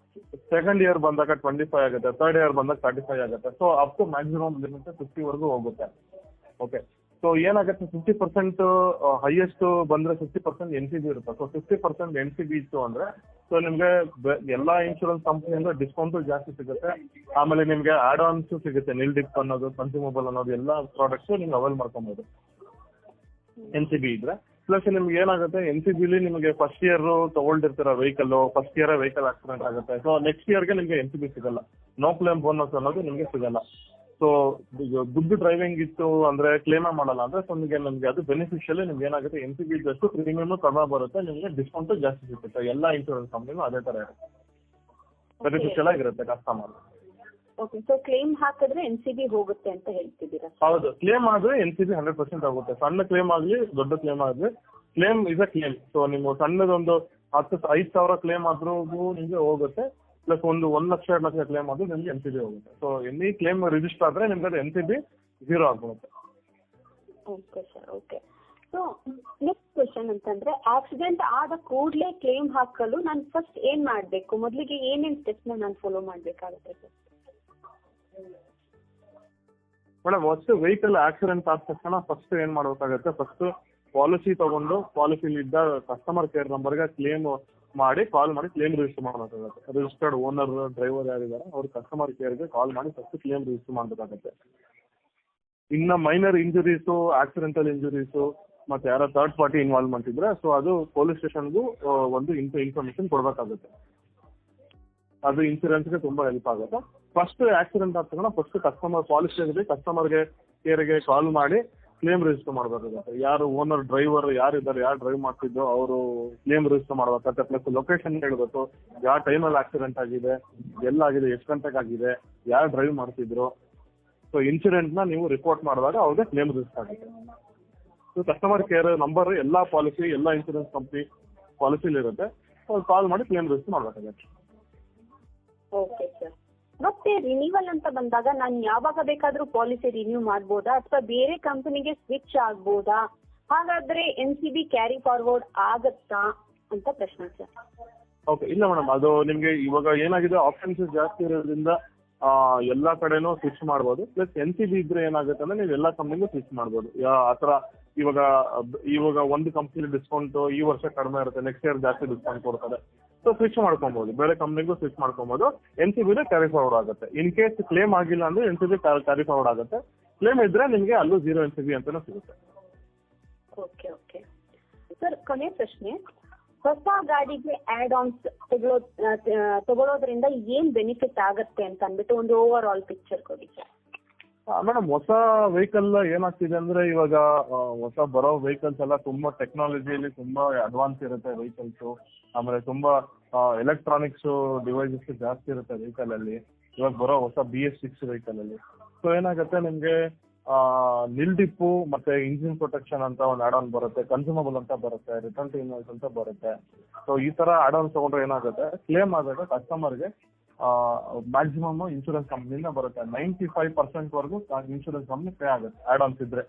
ಸೆಕೆಂಡ್ ಇಯರ್ ಬಂದಾಗ 25 ಆಗುತ್ತೆ. ಥರ್ಡ್ ಇಯರ್ ಬಂದಾಗ 35 ಆಗುತ್ತೆ. So up to maximum limit 50 ವರೆಗೂ ಹೋಗುತ್ತೆ. ಓಕೆ, ಸೊ ಏನಾಗುತ್ತೆ, 50% ಹೈಯೆಸ್ಟ್ ಬಂದ್ರೆ 50% NCB ಇರುತ್ತೆ. ಸೊ 50% NCB ಇತ್ತು ಅಂದ್ರೆ ಸೊ ನಿಮ್ಗೆ ಎಲ್ಲಾ ಇನ್ಶೂರೆನ್ಸ್ ಕಂಪನಿಯಿಂದ ಡಿಸ್ಕೌಂಟ್ ಜಾಸ್ತಿ ಸಿಗುತ್ತೆ. ಆಮೇಲೆ ನಿಮ್ಗೆ ಆಡ್ ಆನ್ಸ್ ಸಿಗುತ್ತೆ, ನಿಲ್ ಡಿಪ್ ಅನ್ನೋದು, ಕನ್ಸ್ಯೂಮಬಲ್ ಅನ್ನೋದು ಎಲ್ಲ ಪ್ರಾಡಕ್ಟ್ಸ್ ನಿಮ್ಗೆ ಅವೈಲ್ ಮಾಡ್ಕೊಬಹುದು NCB ಇದ್ರೆ. ಪ್ಲಸ್ ನಿಮ್ಗೆ ಏನಾಗುತ್ತೆ, NCBಲಿ ನಿಮಗೆ ಫಸ್ಟ್ ಇಯರ್ ತಗೊಂಡಿರ್ತೀರ vehicle, first year vehicle accident ಆಗುತ್ತೆ. ಸೊ ನೆಕ್ಸ್ಟ್ ಇಯರ್ಗೆ ನಿಮ್ಗೆ NCB ಸಿಗಲ್ಲ, ನೋ ಕ್ಲೇಮ್ ಬೋನಸ್ ಅನ್ನೋದು ನಿಮ್ಗೆ ಸಿಗಲ್ಲ. ಸೊ ಗುಡ್ ಡ್ರೈವಿಂಗ್ ಇತ್ತು ಅಂದ್ರೆ ಕ್ಲೇಮೇ ಮಾಡಲ್ಲ ಅಂದ್ರೆ ಸೊ ನಿಮ್ಗೆ ಅದು ಬೆನಿಫಿಷಿಯಲ್. ನಿಮ್ಗೆ ಏನಾಗುತ್ತೆ, NCB ಇದ್ದಷ್ಟು ಪ್ರೀಮಿಯಮ್ ಕಡಿಮೆ ಬರುತ್ತೆ, ನಿಮ್ಗೆ ಡಿಸ್ಕೌಂಟ್ ಜಾಸ್ತಿ ಸಿಗುತ್ತೆ. ಎಲ್ಲ ಇನ್ಶೂರೆನ್ಸ್ ಕಂಪ್ನಿನೂ ಅದೇ ತರ ಇರುತ್ತೆ, ಬೆನಿಫಿಷಿಯಲ್ ಆಗಿರುತ್ತೆ ಕಸ್ಟಮರ್.
ಓಕೆ, ಸೊ ಕ್ಲೇಮ್ ಹಾಕಿದ್ರೆ NCB ಹೋಗುತ್ತೆ ಅಂತ ಹೇಳ್ತಿದ್ದೀರಾ?
ಹೌದು, ಕ್ಲೇಮ್ ಆದ್ರೆ NCB 100% ಆಗುತ್ತೆ. ಸಣ್ಣ ಕ್ಲೇಮ್ ಆಗ್ಲಿ ದೊಡ್ಡ ಕ್ಲೇಮ್ ಆಗ್ಲಿ, claim is a claim. So ನೀವು ಸಣ್ಣದೊಂದು 5,000 ಕ್ಲೇಮ್ ಆದ್ರೂ ನಿಮ್ಗೆ ಹೋಗುತ್ತೆ. ಪ್ಲಸ್ 1 ಲಕ್ಷ 2 ಲಕ್ಷ ಕ್ಲೇಮ್ ಆದ್ರೂ ನಿಮ್ಗೆ NCB ಹೋಗುತ್ತೆ. ಸೊ ಎನಿ ಕ್ಲೇಮ್ ರಿಜಿಸ್ಟರ್ ಆದ್ರೆ ನಿಮ್ಗೆ ಅದು NCB 0 ಆಗ್ಬಿಡುತ್ತೆ.
Okay sir, okay. So next question ಅಂತಂದ್ರೆ, ಆಕ್ಸಿಡೆಂಟ್ ಆದ ಕೂಡಲೇ ಕ್ಲೇಮ್ ಹಾಕಲು ನಾನು ಫಸ್ಟ್ ಏನ್ ಮಾಡ್ಬೇಕು? ಮೊದಲಿಗೆ ಏನೇನ್ ಸ್ಟೆಪ್ಸ್ ನಾನು ಫಾಲೋ ಮಾಡ್ಬೇಕಾಗುತ್ತೆ sir?
Madam, first vehicle accident ಆದ ತಕ್ಷಣ ಫಸ್ಟ್ ಏನ್ ಮಾಡ್ಬೇಕಾಗುತ್ತೆ, ಫಸ್ಟ್ ಪಾಲಿಸಿ ತಗೊಂಡು ಪಾಲಿಸಿಲಿ ಇದ್ದ ಕಸ್ಟಮರ್ ಕೇರ್ ನಂಬರ್ಗೆ ಕ್ಲೇಮ್ ಮಾಡಿ ಕಾಲ್ ಮಾಡಿ ಕ್ಲೇಮ್ ರಿಜಿಸ್ಟರ್ ಮಾಡಬೇಕಾಗುತ್ತೆ. ರಿಜಿಸ್ಟರ್ಡ್ ಓನರ್, ಡ್ರೈವರ್ ಯಾರಿದ್ದಾರೆ ಅವ್ರ ಕಸ್ಟಮರ್ ಕೇರ್ಗೆ ಕಾಲ್ ಮಾಡಿ ಫಸ್ಟ್ ಕ್ಲೇಮ್ ರಿಜಿಸ್ಟರ್ ಮಾಡಬೇಕಾಗುತ್ತೆ. ಇನ್ನ ಮೈನರ್ ಇಂಜುರೀಸು, ಆಕ್ಸಿಡೆಂಟಲ್ ಇಂಜುರೀಸು ಮತ್ತೆ ಯಾರೋ ಥರ್ಡ್ ಪಾರ್ಟಿ ಇನ್ವಾಲ್ವ್ಮೆಂಟ್ ಇದ್ರೆ ಸೊ ಅದು ಪೊಲೀಸ್ ಸ್ಟೇಷನ್ಗೂ ಒಂದು ಇನ್ಫಾರ್ಮೇಶನ್ ಕೊಡ್ಬೇಕಾಗುತ್ತೆ. ಅದು ಇನ್ಸೂರೆನ್ಸ್ಗೆ ತುಂಬಾ ಹೆಲ್ಪ್ ಆಗುತ್ತೆ. ಫಸ್ಟ್ ಆಕ್ಸಿಡೆಂಟ್ ಆದ ತಕ್ಷಣ ಫಸ್ಟ್ ಕಸ್ಟಮರ್ ಪಾಲಿಸಿ ಕಸ್ಟಮರ್ಗೆ ಕೇರ್ಗೆ ಕಾಲ್ ಮಾಡಿ ಕ್ಲೇಮ್ ರಿಜಿಸ್ಟರ್ ಮಾಡಬೇಕಾಗುತ್ತೆ. ಯಾರು ಓನರ್, ಡ್ರೈವರ್ ಯಾರಿದ್ದಾರೆ, ಯಾರು ಡ್ರೈವ್ ಮಾಡ್ತಿದ್ದೋ ಅವರು ಕ್ಲೇಮ್ ರಿಜಿಸ್ಟರ್ ಮಾಡಬೇಕಾಗುತ್ತೆ. ಪ್ಲಸ್ ಲೊಕೇಶನ್ ಹೇಳ್ಬೇಕು, ಯಾವ ಟೈಮಲ್ಲಿ ಆಕ್ಸಿಡೆಂಟ್ ಆಗಿದೆ, ಎಲ್ಲಾಗಿದೆ, ಎಷ್ಟು ಗಂಟೆಗೆ ಆಗಿದೆ, ಯಾರು ಡ್ರೈವ್ ಮಾಡ್ತಿದ್ರು. ಸೊ ಇನ್ಸಿಡೆಂಟ್ನ ನೀವು ರಿಪೋರ್ಟ್ ಮಾಡಿದಾಗ ಅವ್ರಿಗೆ ಕ್ಲೇಮ್ ರಿಜಿಸ್ಟರ್ ಆಗುತ್ತೆ. ಸೊ ಕಸ್ಟಮರ್ ಕೇರ್ ನಂಬರ್ ಎಲ್ಲ ಪಾಲಿಸಿ, ಎಲ್ಲ ಇನ್ಸೂರೆನ್ಸ್ ಕಂಪ್ನಿ ಪಾಲಿಸಿಲಿ ಇರುತ್ತೆ. ಕಾಲ್ ಮಾಡಿ ಕ್ಲೇಮ್ ರಿಜಿಸ್ಟರ್ ಮಾಡಬೇಕಾಗುತ್ತೆ.
Okay sir. ಮತ್ತೆ ರಿನ್ಯೂವಲ್ ಅಂತ ಬಂದಾಗ ನಾನು ಯಾವಾಗ ಬೇಕಾದ್ರೂ ಪಾಲಿಸಿ ರಿನ್ಯೂ ಮಾಡ್ಬೋದಾ ಅಥವಾ ಬೇರೆ ಕಂಪನಿಗೆ ಸ್ವಿಚ್ ಆಗ್ಬೋದಾ? ಹಾಗಾದ್ರೆ NCB ಕ್ಯಾರಿ ಫಾರ್ವರ್ಡ್ ಆಗತ್ತಾ ಅಂತ ಪ್ರಶ್ನೆ ಸರ್.
ಓಕೆ, ಇಲ್ಲ ಮೇಡಮ್, ಅದು ನಿಮ್ಗೆ ಇವಾಗ ಏನಾಗಿದೆ, ಆಪ್ಷನ್ಸ್ ಜಾಸ್ತಿ ಇರೋದ್ರಿಂದ ಎಲ್ಲಾ ಕಡೆನೂ ಸ್ವಿಚ್ ಮಾಡ್ಬೋದು. ಪ್ಲಸ್ NCB ಇದ್ರೆ ಏನಾಗುತ್ತೆ ಅಂದ್ರೆ ನೀವು ಎಲ್ಲಾ ಕಂಪ್ನಿಗೂ ಸ್ವಿಚ್ ಮಾಡ್ಬೋದು. ಆತರ ಇವಾಗ ಒಂದು ಕಂಪ್ನಿ ಡಿಸ್ಕೌಂಟ್ ಈ ವರ್ಷ ಕಡಿಮೆ ಇರುತ್ತೆ, ನೆಕ್ಸ್ಟ್ ಇಯರ್ ಜಾಸ್ತಿ ಡಿಸ್ಕೌಂಟ್ ಕೊಡ್ತಾರೆ. ಸೊ ಸ್ವಿಚ್ ಮಾಡ್ಕೊಬಹುದು, ಬೇರೆ ಕಂಪ್ನಿಗೂ ಸ್ವಿಚ್ ಮಾಡ್ಕೊಬಹುದು. NCB ಕ್ಯಾರಿ ಫಾರ್ವರ್ಡ್ ಆಗುತ್ತೆ. ಇನ್ ಕೇಸ್ ಕ್ಲೇಮ್ ಆಗಿಲ್ಲ ಅಂದ್ರೆ NCB ಕ್ಯಾರಿ ಫಾರ್ವರ್ಡ್ ಆಗುತ್ತೆ. ಕ್ಲೇಮ್ ಇದ್ರೆ ನಿಮ್ಗೆ ಅಲ್ಲೂ 0 NCB ಅಂತಾನೂ ಸಿಗುತ್ತೆ.
ಓಕೆ ಓಕೆ ಸರ್, ಕೊನೆ ಪ್ರಶ್ನೆ, ಹೊಸ ಗಾಡಿಗೆ ಆಡ್ ಆನ್ಸ್ ತಗೊಳ್ಳೋದ್ರಿಂದ ಏನ್ ಬೆನಿಫಿಟ್ ಆಗತ್ತೆ ಅಂತ ಅಂದ್ಬಿಟ್ಟು ಒಂದು ಓವರ್ ಆಲ್ ಪಿಕ್ಚರ್ ಕೊಡಿ ಸರ್.
ಮೇಡಮ್, ಹೊಸ ವೆಹಿಕಲ್ ಏನಾಗ್ತಿದೆ ಅಂದ್ರೆ ಇವಾಗ ಹೊಸ ಬರೋ ವೆಹಿಕಲ್ಸ್ ಎಲ್ಲ ತುಂಬಾ ಟೆಕ್ನಾಲಜಿಯಲ್ಲಿ ತುಂಬಾ ಅಡ್ವಾನ್ಸ್ ಇರುತ್ತೆ ವೆಹಿಕಲ್ಸ್. ಆಮೇಲೆ ತುಂಬಾ ಎಲೆಕ್ಟ್ರಾನಿಕ್ಸ್ ಡಿವೈಸಸ್ ಜಾಸ್ತಿ ಇರುತ್ತೆ ವೆಹಿಕಲ್ ಅಲ್ಲಿ. ಇವಾಗ ಬರೋ ಹೊಸ BS6 ವೆಹಿಕಲ್ ಅಲ್ಲಿ ಸೊ ಏನಾಗುತ್ತೆ, ನಿಮ್ಗೆ ನಿಲ್ ಡಿಪ್ಪು ಮತ್ತೆ ಇಂಜಿನ್ ಪ್ರೊಟೆಕ್ಷನ್ ಅಂತ ಒಂದು ಆಡ್ ಆನ್ ಬರುತ್ತೆ, ಕನ್ಸ್ಯೂಮಬಲ್ ಅಂತ ಬರುತ್ತೆ, ರಿಟರ್ನ್ ಟು ಇನ್ವಾಯ್ಸ್ ಅಂತ ಬರುತ್ತೆ. ಸೊ ಈ ತರ ಆಡ್ ಆನ್ ತಗೊಂಡ್ರೆ ಏನಾಗುತ್ತೆ, ಕ್ಲೇಮ್ ಆದಾಗ ಕಸ್ಟಮರ್ಗೆ ಮ್ಯಾಕ್ಸಿಮಮ್ ಇನ್ಶೂರೆನ್ಸ್ ಕಂಪ್ನಿಯಿಂದ ಬರುತ್ತೆ. 95% ವರೆಗೂ ಇನ್ಶೂರೆನ್ಸ್ ಕಂಪ್ನಿ ಪೇ ಆಗುತ್ತೆ ಆಡ್ ಆನ್ಸ್ ಇದ್ರೆ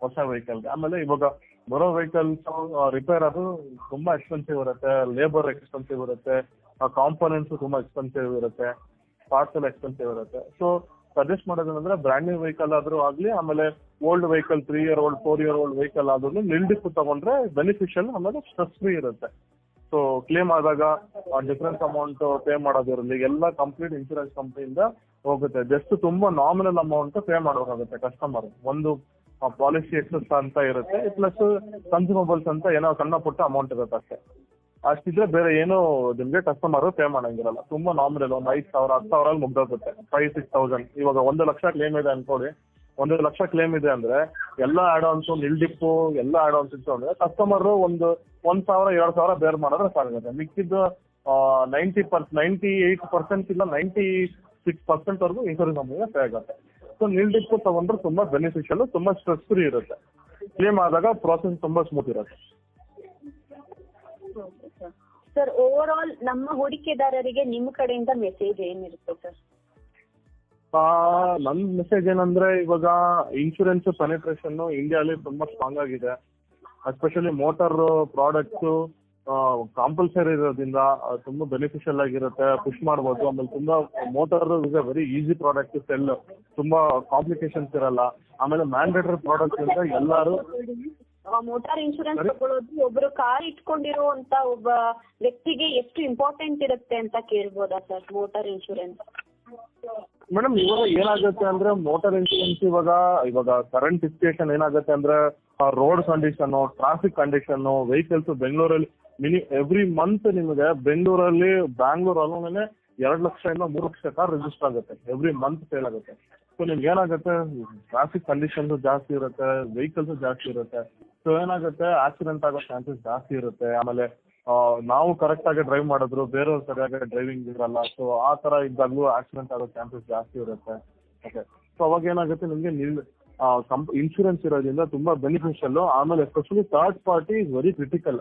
ಹೊಸ ವೆಹಿಕಲ್ಗೆ. ಆಮೇಲೆ ಇವಾಗ ಬರೋ ವೆಹಿಕಲ್ಸ್ ರಿಪೇರ್ ಅದು ತುಂಬಾ ಎಕ್ಸ್ಪೆನ್ಸಿವ್ ಇರುತ್ತೆ, ಲೇಬರ್ ಎಕ್ಸ್ಪೆನ್ಸಿವ್ ಇರುತ್ತೆ, ಕಾಂಪೋನೆಂಟ್ಸ್ ತುಂಬಾ ಎಕ್ಸ್ಪೆನ್ಸಿವ್ ಇರುತ್ತೆ, ಪಾರ್ಟ್ಸ್ ಎಲ್ಲ ಎಕ್ಸ್ಪೆನ್ಸಿವ್ ಇರುತ್ತೆ. ಸೊ ಸಜೆಸ್ಟ್ ಮಾಡೋದಂದ್ರೆ ಬ್ರ್ಯಾಂಡ್ ನ್ಯೂ ವೆಹಿಕಲ್ ಆದ್ರೂ ಆಗ್ಲಿ, ಆಮೇಲೆ old vehicle 3 year old 4 year old vehicle ಆದ್ರೂ ನಿಲ್ ಡಿಪ್ ತಗೊಂಡ್ರೆ ಬೆನಿಫಿಷಿಯಲ್, ಆಮೇಲೆ ಸ್ಟ್ರೆಸ್ ಫ್ರೀ ಇರುತ್ತೆ. ಸೊ ಕ್ಲೇಮ್ ಆದಾಗ ಡಿಫರೆನ್ಸ್ ಅಮೌಂಟ್ ಪೇ ಮಾಡೋದಿರಲಿ ಎಲ್ಲ ಕಂಪ್ಲೀಟ್ ಇನ್ಶೂರೆನ್ಸ್ ಕಂಪ್ನಿಯಿಂದ ಹೋಗುತ್ತೆ. ಜಸ್ಟ್ ತುಂಬಾ ನಾಮಿನಲ್ ಅಮೌಂಟ್ ಪೇ ಮಾಡಬೇಕಾಗುತ್ತೆ ಕಸ್ಟಮರ್. ಒಂದು ಪಾಲಿಸಿ ಎಕ್ಸಸ್ ಅಂತ ಇರುತ್ತೆ, ಪ್ಲಸ್ ಕನ್ಸ್ಯೂಮಬಲ್ಸ್ ಅಂತ ಏನೋ ಸಣ್ಣ ಪುಟ್ಟ ಅಮೌಂಟ್ ಇರುತ್ತೆ ಅಷ್ಟೇ. ಅಷ್ಟಿದ್ರೆ ಬೇರೆ ಏನು ನಿಮಗೆ ಕಸ್ಟಮರ್ ಪೇ ಮಾಡಂಗಿರಲ್ಲ. ತುಂಬಾ ನಾಮಿನಲ್ ಒಂದು 5,000 10,000 ಮುಗ್ದೋಗುತ್ತೆ. 5,000-6,000. ಇವಾಗ 1 ಲಕ್ಷ ಕ್ಲೇಮ್ ಇದೆ ಅನ್ಕೊಳ್ಳಿ, 1 ಲಕ್ಷ ಕ್ಲೇಮ್ ಇದೆ ಅಂದ್ರೆ ಎಲ್ಲ ಆಡ್ ಆನ್ಸ್ ನಿಲ್ಡಿಪ್ಪು ಎಲ್ಲ ಆಡ್ ಆನ್ಸ್ ಇತ್ತು ಅಂದ್ರೆ ಕಸ್ಟಮರ್ 1,000-2,000 ಬೇರ್ ಮಾಡಿದ್ರೆ ಸಾಕಾಗುತ್ತೆ. ಮಿಕ್ಕಿದ್ದು 98% ಇಲ್ಲ 96% ವರೆಗೂ ಇನ್ಶೂರೆನ್ಸ್ ನಮಗೆ ಪೇ ಆಗುತ್ತೆ. ಸೊ ನಿಲ್ಡಿಪ್ಪು ತಗೊಂಡ್ರೆ ತುಂಬಾ ಬೆನಿಫಿಷಿಯಲ್, ತುಂಬಾ ಸ್ಟ್ರೆಸ್ ಫ್ರೀ ಇರುತ್ತೆ. ಕ್ಲೇಮ್ ಆದಾಗ ಪ್ರಾಸೆಸ್ ತುಂಬಾ ಸ್ಮೂತ್ ಇರುತ್ತೆ.
ಸರ್ ಓವರ್ ಆಲ್ ನಮ್ಮ ಹೂಡಿಕೆದಾರರಿಗೆ ನಿಮ್ಮ ಕಡೆಯಿಂದ ಮೆಸೇಜ್ ಏನಿರುತ್ತೆ ಸರ್?
ನನ್ನ ಮೆಸೇಜ್ ಏನಂದ್ರೆ, ಇವಾಗ ಇನ್ಶೂರೆನ್ಸ್ ಪೆನಿಟ್ರೇಷನ್ ಇಂಡಿಯಾಲಿ ತುಂಬಾ ಸ್ಟ್ರಾಂಗ್ ಆಗಿದೆ. ಎಸ್ಪೆಷಲಿ ಮೋಟಾರ್ ಪ್ರಾಡಕ್ಟ್ಸ್ ಕಾಂಪಲ್ಸರಿ ಇರೋದ್ರಿಂದ ತುಂಬಾ ಬೆನಿಫಿಷಿಯಲ್ ಆಗಿರುತ್ತೆ, ಪುಷ್ ಮಾಡ್ಬೋದು. ಆಮೇಲೆ ತುಂಬಾ motor is a very easy product to sell, ತುಂಬಾ ಕಾಂಪ್ಲಿಕೇಶನ್ಸ್ ಇರಲ್ಲ. ಆಮೇಲೆ ಮ್ಯಾಂಡೇಟರಿ ಪ್ರಾಡಕ್ಟ್ ಇಂದ ಎಲ್ಲರೂ
ಮೋಟಾರ್ ಇನ್ಶೂರೆನ್ಸ್ ತಗೊಳ್ಳೋದು ಒಬ್ರು ಕಾರ್ ಇಟ್ಕೊಂಡಿರುವಂತ ಒಬ್ಬ ವ್ಯಕ್ತಿಗೆ ಎಷ್ಟು ಇಂಪಾರ್ಟೆಂಟ್ ಇರುತ್ತೆ ಅಂತ ಕೇಳ್ಬೋದಾ ಸರ್ ಮೋಟಾರ್ ಇನ್ಶೂರೆನ್ಸ್?
ಮೇಡಮ್ ಇವಾಗ ಏನಾಗುತ್ತೆ ಅಂದ್ರೆ, ಮೋಟಾರ್ ಇನ್ಶೂರೆನ್ಸ್ ಇವಾಗ ಕರೆಂಟ್ ಸಿಚುಯೇಷನ್ ಏನಾಗುತ್ತೆ ಅಂದ್ರೆ, road condition, traffic condition, vehicles ಬೆಂಗಳೂರಲ್ಲಿ ಎವ್ರಿ ಮಂತ್ ನಿಮಗೆ ಬ್ಯಾಂಗ್ಳೂರಲ್ಲೇ 2 ಲಕ್ಷದಿಂದ 3 ಲಕ್ಷ ಕಾರ್ ರಿಜಿಸ್ಟರ್ ಆಗುತ್ತೆ. ಎವ್ರಿ ಮಂತ್ ಸೇಲ್ ಆಗುತ್ತೆ. ಸೊ ನಿಮ್ಗೆ ಏನಾಗುತ್ತೆ, ಟ್ರಾಫಿಕ್ ಕಂಡೀಷನ್ಸ್ ಜಾಸ್ತಿ ಇರುತ್ತೆ, ವೆಹಿಕಲ್ಸ್ ಜಾಸ್ತಿ ಇರುತ್ತೆ. ಸೊ ಏನಾಗುತ್ತೆ, ಆಕ್ಸಿಡೆಂಟ್ ಆಗೋ ಚಾನ್ಸಸ್ ಜಾಸ್ತಿ ಇರುತ್ತೆ. ಆಮೇಲೆ ನಾವು ಕರೆಕ್ಟ್ ಆಗಿ ಡ್ರೈವ್ ಮಾಡಿದ್ರು ಬೇರೆಯವ್ರು ಸರಿಯಾಗಿ ಡ್ರೈವಿಂಗ್ ಇರಲ್ಲ. ಸೊ ಆ ತರ ಇದ್ದಾಗಲೂ ಆಕ್ಸಿಡೆಂಟ್ ಆಗೋ ಚಾನ್ಸಸ್ ಜಾಸ್ತಿ ಇರುತ್ತೆ. ಓಕೆ, ಸೊ ಅವಾಗ ಏನಾಗುತ್ತೆ, ನಿಮಗೆ ಇನ್ಶೂರೆನ್ಸ್ ಇರೋದ್ರಿಂದ ತುಂಬಾ ಬೆನಿಫಿಷಿಯಲ್. ಆಮೇಲೆ especially third party is very critical,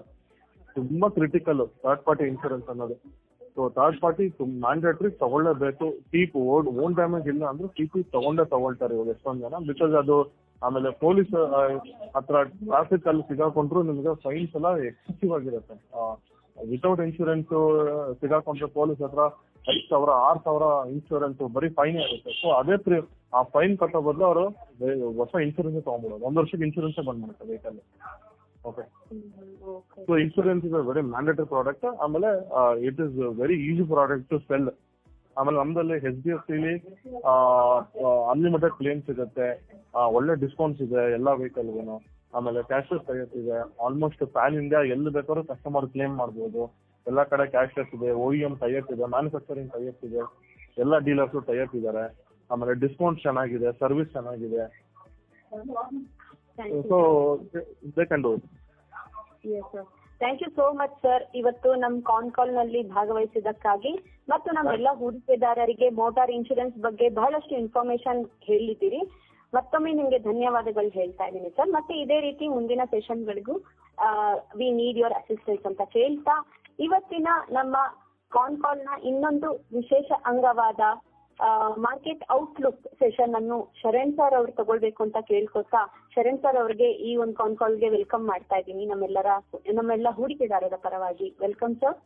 ತುಂಬಾ ಕ್ರಿಟಿಕಲ್ ಥರ್ಡ್ ಪಾರ್ಟಿ ಇನ್ಶೂರೆನ್ಸ್ ಅನ್ನೋದು. ಸೊ ಥರ್ಡ್ ಪಾರ್ಟಿ ಮ್ಯಾಂಡೇಟ್ರಿ ತಗೊಳ್ಳೇಬೇಕು. ಓನ್ ಡ್ಯಾಮೇಜ್ ಇಲ್ಲ ಅಂದ್ರೆ ತಗೊಳ್ತಾರೆ ಇವಾಗ ಎಷ್ಟೊಂದು ಜನ. ಬಿಕಾಸ್ ಅದು ಆಮೇಲೆ ಪೊಲೀಸ್ ಹತ್ರ ಟ್ರಾಫಿಕ್ ಅಲ್ಲಿ ಸಿಗಾಕೊಂಡ್ರು ನಿಮಗೆ ಫೈನ್ಸ್ ಎಲ್ಲ ಎಕ್ಸೆಸಿವ್ ಆಗಿರುತ್ತೆ. ವಿತೌಟ್ ಇನ್ಶೂರೆನ್ಸ್ ಸಿಗಾಕೊಂಡ್ರೆ ಪೊಲೀಸ್ ಹತ್ರ 5,000 6,000 ಇನ್ಶೂರೆನ್ಸ್ ಬರೀ ಫೈನ್ ಇರುತ್ತೆ. ಸೊ ಅದೇ ಆ ಫೈನ್ ಕಟ್ಟೋ ಬದಲು ಅವರು ಹೊಸ ಇನ್ಶೂರೆನ್ಸ್ ತಗೊಂಡ್ಬಿಡೋದು. 1 ವರ್ಷಕ್ಕೆ ಇನ್ಶೂರೆನ್ಸ್ ಬಂದ್ಬಿಡುತ್ತೆ vehicle. Okay, so insurance is a very mandatory product. ಆಮೇಲೆ it is very easy product to sell. ಆಮೇಲೆ ನಮ್ಮದಲ್ಲಿ HDFCಲಿ ಅನ್ಲಿಮಿಟೆಡ್ ಕ್ಲೇಮ್ ಸಿಗುತ್ತೆ, ಒಳ್ಳೆ ಡಿಸ್ಕೌಂಟ್ಸ್ ಇದೆ ಎಲ್ಲ ವೆಹಿಕಲ್ಗೂ. ಆಮೇಲೆ ಕ್ಯಾಶ್ಲೆಸ್ ಟೈಪ್ ಇದೆ. ಆಲ್ಮೋಸ್ಟ್ ಪ್ಯಾನ್ ಇಂಡಿಯಾ ಎಲ್ಲಿ ಬೇಕಾದ್ರೂ ಕಸ್ಟಮರ್ ಕ್ಲೇಮ್ ಮಾಡ್ಬೋದು. ಎಲ್ಲ ಕಡೆ ಕ್ಯಾಶ್ಲೆಸ್ ಇದೆ, OEM ಟೈಪ್ ಇದೆ, ಮ್ಯಾನುಫ್ಯಾಕ್ಚರಿಂಗ್ ಟೈಪ್ ಇದೆ, ಎಲ್ಲ ಡೀಲರ್ಸು ಟೈಪ್ ಇದ್ದಾರೆ. ಆಮೇಲೆ ಡಿಸ್ಕೌಂಟ್ ಚೆನ್ನಾಗಿದೆ, ಸರ್ವಿಸ್ ಚೆನ್ನಾಗಿದೆ. So they can do it.
Thank you so much sir, ಇವತ್ತು ನಮ್ಮ ಕಾಲ್ ನಲ್ಲಿ ಭಾಗವಹಿಸಿದ್ದಕ್ಕಾಗಿ ಮತ್ತು ನಮ್ಮೆಲ್ಲ ಹೂಡಿಕೆದಾರರಿಗೆ ಮೋಟಾರ್ ಇನ್ಶೂರೆನ್ಸ್ ಬಗ್ಗೆ ಬಹಳಷ್ಟು ಇನ್ಫಾರ್ಮೇಶನ್ ಹೇಳಿದ್ದೀರಿ. ಮತ್ತೊಮ್ಮೆ ನಿಮ್ಗೆ ಧನ್ಯವಾದಗಳು ಹೇಳ್ತಾ ಇದ್ದೀನಿ ಸರ್. ಮತ್ತೆ ಇದೇ ರೀತಿ ಮುಂದಿನ ಸೆಷನ್ಗಳಿಗೂ ವಿ ನೀಡ್ ಯುವರ್ ಅಸಿಸ್ಟೆನ್ಸ್ ಅಂತ ಕೇಳ್ತಾ, ಇವತ್ತಿನ ನಮ್ಮ ಕಾಲ್ ನ ಇನ್ನೊಂದು ವಿಶೇಷ ಅಂಗವಾದ ಮಾರ್ಕೆಟ್ ಔಟ್ಲುಕ್ ಸೆಷನ್ ಅನ್ನು ಶರಣ್ ಸರ್ ಅವ್ರು ತಗೊಳ್ಬೇಕು ಅಂತ ಕೇಳ್ಕೊತಾ, ಶರಣ್ ಸರ್ ಅವ್ರಿಗೆ ಈ ಒಂದು ಕಾಲ್ಗೆ ವೆಲ್ಕಮ್ ಮಾಡ್ತಾ ಇದ್ದೀನಿ ನಮ್ಮೆಲ್ಲ ಹೂಡಿಕೆದಾರರ ಪರವಾಗಿ. Welcome sir.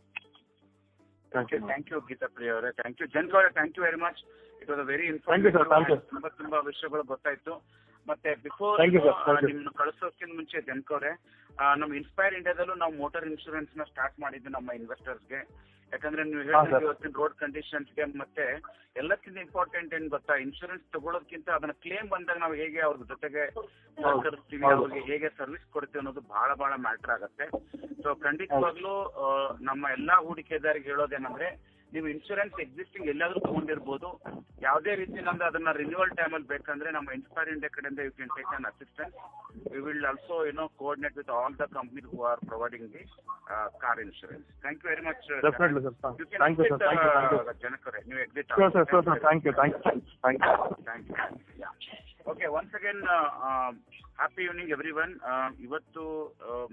Thank you Geetha Priya ಅವರೇ, ಥ್ಯಾಂಕ್ ಯು ಜನ್ಕ ಅವರೇ, thank you very much. It was a very informative. ತುಂಬಾ ವಿಷಯಗಳು ಗೊತ್ತಾಯ್ತು. ಮತ್ತೆ ಬಿಫೋರ್ ನಿಮ್ಮನ್ನು ಕಳಿಸೋಕ್ಕಿಂತ ಮುಂಚೆ ಜನ್ಕ ಅವರೇ, ನಮ್ಮ ಇನ್ಸ್ಪೈರ್ ಇಂಡಿಯಾದಲ್ಲೂ ನಾವು ಮೋಟಾರ್ ಇನ್ಶೂರೆನ್ಸ್ ನ ಸ್ಟಾರ್ಟ್ ಮಾಡಿದ್ದು ನಮ್ಮ ಇನ್ವೆಸ್ಟರ್ಸ್ಗೆ. ಯಾಕಂದ್ರೆ ನೀವು ಹೇಳಿದ್ರೆ ಇವತ್ತಿನ ರೋಡ್ ಕಂಡೀಷನ್ಸ್ಗೆ ಮತ್ತೆ ಎಲ್ಲಕ್ಕಿಂತ ಇಂಪಾರ್ಟೆಂಟ್ ಏನ್ ಗೊತ್ತಾ, ಇನ್ಶೂರೆನ್ಸ್ ತಗೊಳ್ಳೋದಕ್ಕಿಂತ ಅದನ್ನ ಕ್ಲೇಮ್ ಬಂದಾಗ ನಾವು ಹೇಗೆ ಅವ್ರ ಜೊತೆಗೆ ಸಹಕರಿಸ್ತೀವಿ, ಅವ್ರಿಗೆ ಹೇಗೆ ಸರ್ವಿಸ್ ಕೊಡ್ತೀವಿ ಅನ್ನೋದು ಬಹಳ ಮ್ಯಾಟರ್ ಆಗುತ್ತೆ. ಸೊ ಖಂಡಿತವಾಗ್ಲೂ ನಮ್ಮ ಎಲ್ಲಾ ಹೂಡಿಕೆದಾರಿಗೆ ಹೇಳೋದೇನಂದ್ರೆ, ನೀವು ಇನ್ಶೂರೆನ್ಸ್ ಎಕ್ಸಿಸ್ಟಿಂಗ್ ಎಲ್ಲಾದ್ರೂ ತಗೊಂಡಿರ್ಬೋದು, ಯಾವುದೇ ರೀತಿಯಿಂದ ಅದನ್ನ ರಿನ್ಯೂವಲ್ ಟೈಮ್ ಅಲ್ಲಿ ಬೇಕಂದ್ರೆ ನಮ್ಮ ಇನ್ಸ್ಪೈರ್ ಇಂಡಿಯಾ ಕಡೆಯಿಂದ you can take an assistance. We will also coordinate with all the companies who are providing the car insurance. Thank you very much.
Definitely sir, thank you sir.
ಜನಕರೇ, ನೀವು exit
thank you.
Okay, once again happy evening everyone. ಇವತ್ತು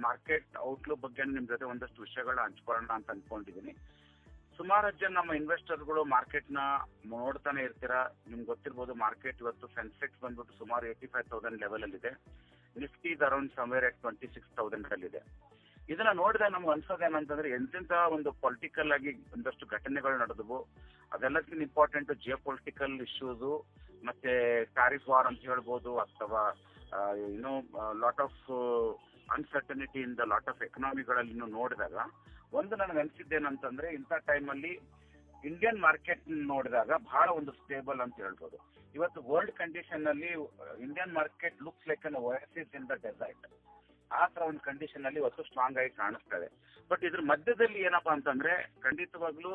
market outlook ಬಗ್ಗೆ ನಿಮ್ ಜೊತೆ ಒಂದಷ್ಟು ವಿಷಯಗಳನ್ನ ಹಂಚ್ಕೊಳ್ಳೋಣ ಅಂತ ಅನ್ಕೊಂಡಿದ್ದೀನಿ. ಸುಮಾರು ಜನ ನಮ್ಮ ಇನ್ವೆಸ್ಟರ್ಗಳು ಮಾರ್ಕೆಟ್ ನ ನೋಡ್ತಾನೆ ಇರ್ತೀರಾ. ನಿಮ್ಗೆ ಗೊತ್ತಿರ್ಬೋದು, ಮಾರ್ಕೆಟ್ ಇವತ್ತು ಸೆನ್ಸೆಕ್ಸ್ ಬಂದ್ಬಿಟ್ಟು ಸುಮಾರು 85,000 ಲೆವೆಲ್ ಅಲ್ಲಿ ಇದೆ. ನಿಫ್ಟಿ ಇಸ್ ಅರೌಂಡ್ ಸಮ್ವೇರ್ ಎಟ್ 26,000 ಅಲ್ಲಿ ಇದೆ. ಇದನ್ನ ನೋಡಿದ್ರೆ ನಮ್ಗೆ ಅನ್ಸೋದೇನಂತಂದ್ರೆ, ಎಂತೆಂತ ಒಂದು ಪೊಲಿಟಿಕಲ್ ಆಗಿ ಒಂದಷ್ಟು ಘಟನೆಗಳು ನಡೆದವು. ಅದೆಲ್ಲಕ್ಕಿಂತ ಇಂಪಾರ್ಟೆಂಟ್ ಜಿಯೋ ಪೊಲಿಟಿಕಲ್ ಇಶ್ಯೂಸ್, ಮತ್ತೆ ಟ್ಯಾರಿಫ್ ವಾರ್ ಅಂತ ಹೇಳ್ಬೋದು, ಅಥವಾ lot of uncertainty in the lot of ಎಕನಾಮಿಗಳಲ್ಲಿ ನೋಡಿದಾಗ ಒಂದು ನನಗೆ ಅನ್ಸಿದ್ದೇನಂತಂದ್ರೆ, ಇಂಥ ಟೈಮಲ್ಲಿ ಇಂಡಿಯನ್ ಮಾರ್ಕೆಟ್ ನೋಡಿದಾಗ ಬಹಳ ಒಂದು ಸ್ಟೇಬಲ್ ಅಂತ ಹೇಳ್ಬೋದು. ಇವತ್ತು ವರ್ಲ್ಡ್ ಕಂಡೀಷನ್ ಅಲ್ಲಿ Indian market looks like an oasis in the desert. ಆ ತರ ಒಂದು ಕಂಡೀಷನ್ ಅಲ್ಲಿ ಇವತ್ತು ಸ್ಟ್ರಾಂಗ್ ಆಗಿ ಕಾಣಿಸ್ತದೆ. ಬಟ್ ಇದ್ರ ಮಧ್ಯದಲ್ಲಿ ಏನಪ್ಪಾ ಅಂತಂದ್ರೆ ಖಂಡಿತವಾಗ್ಲೂ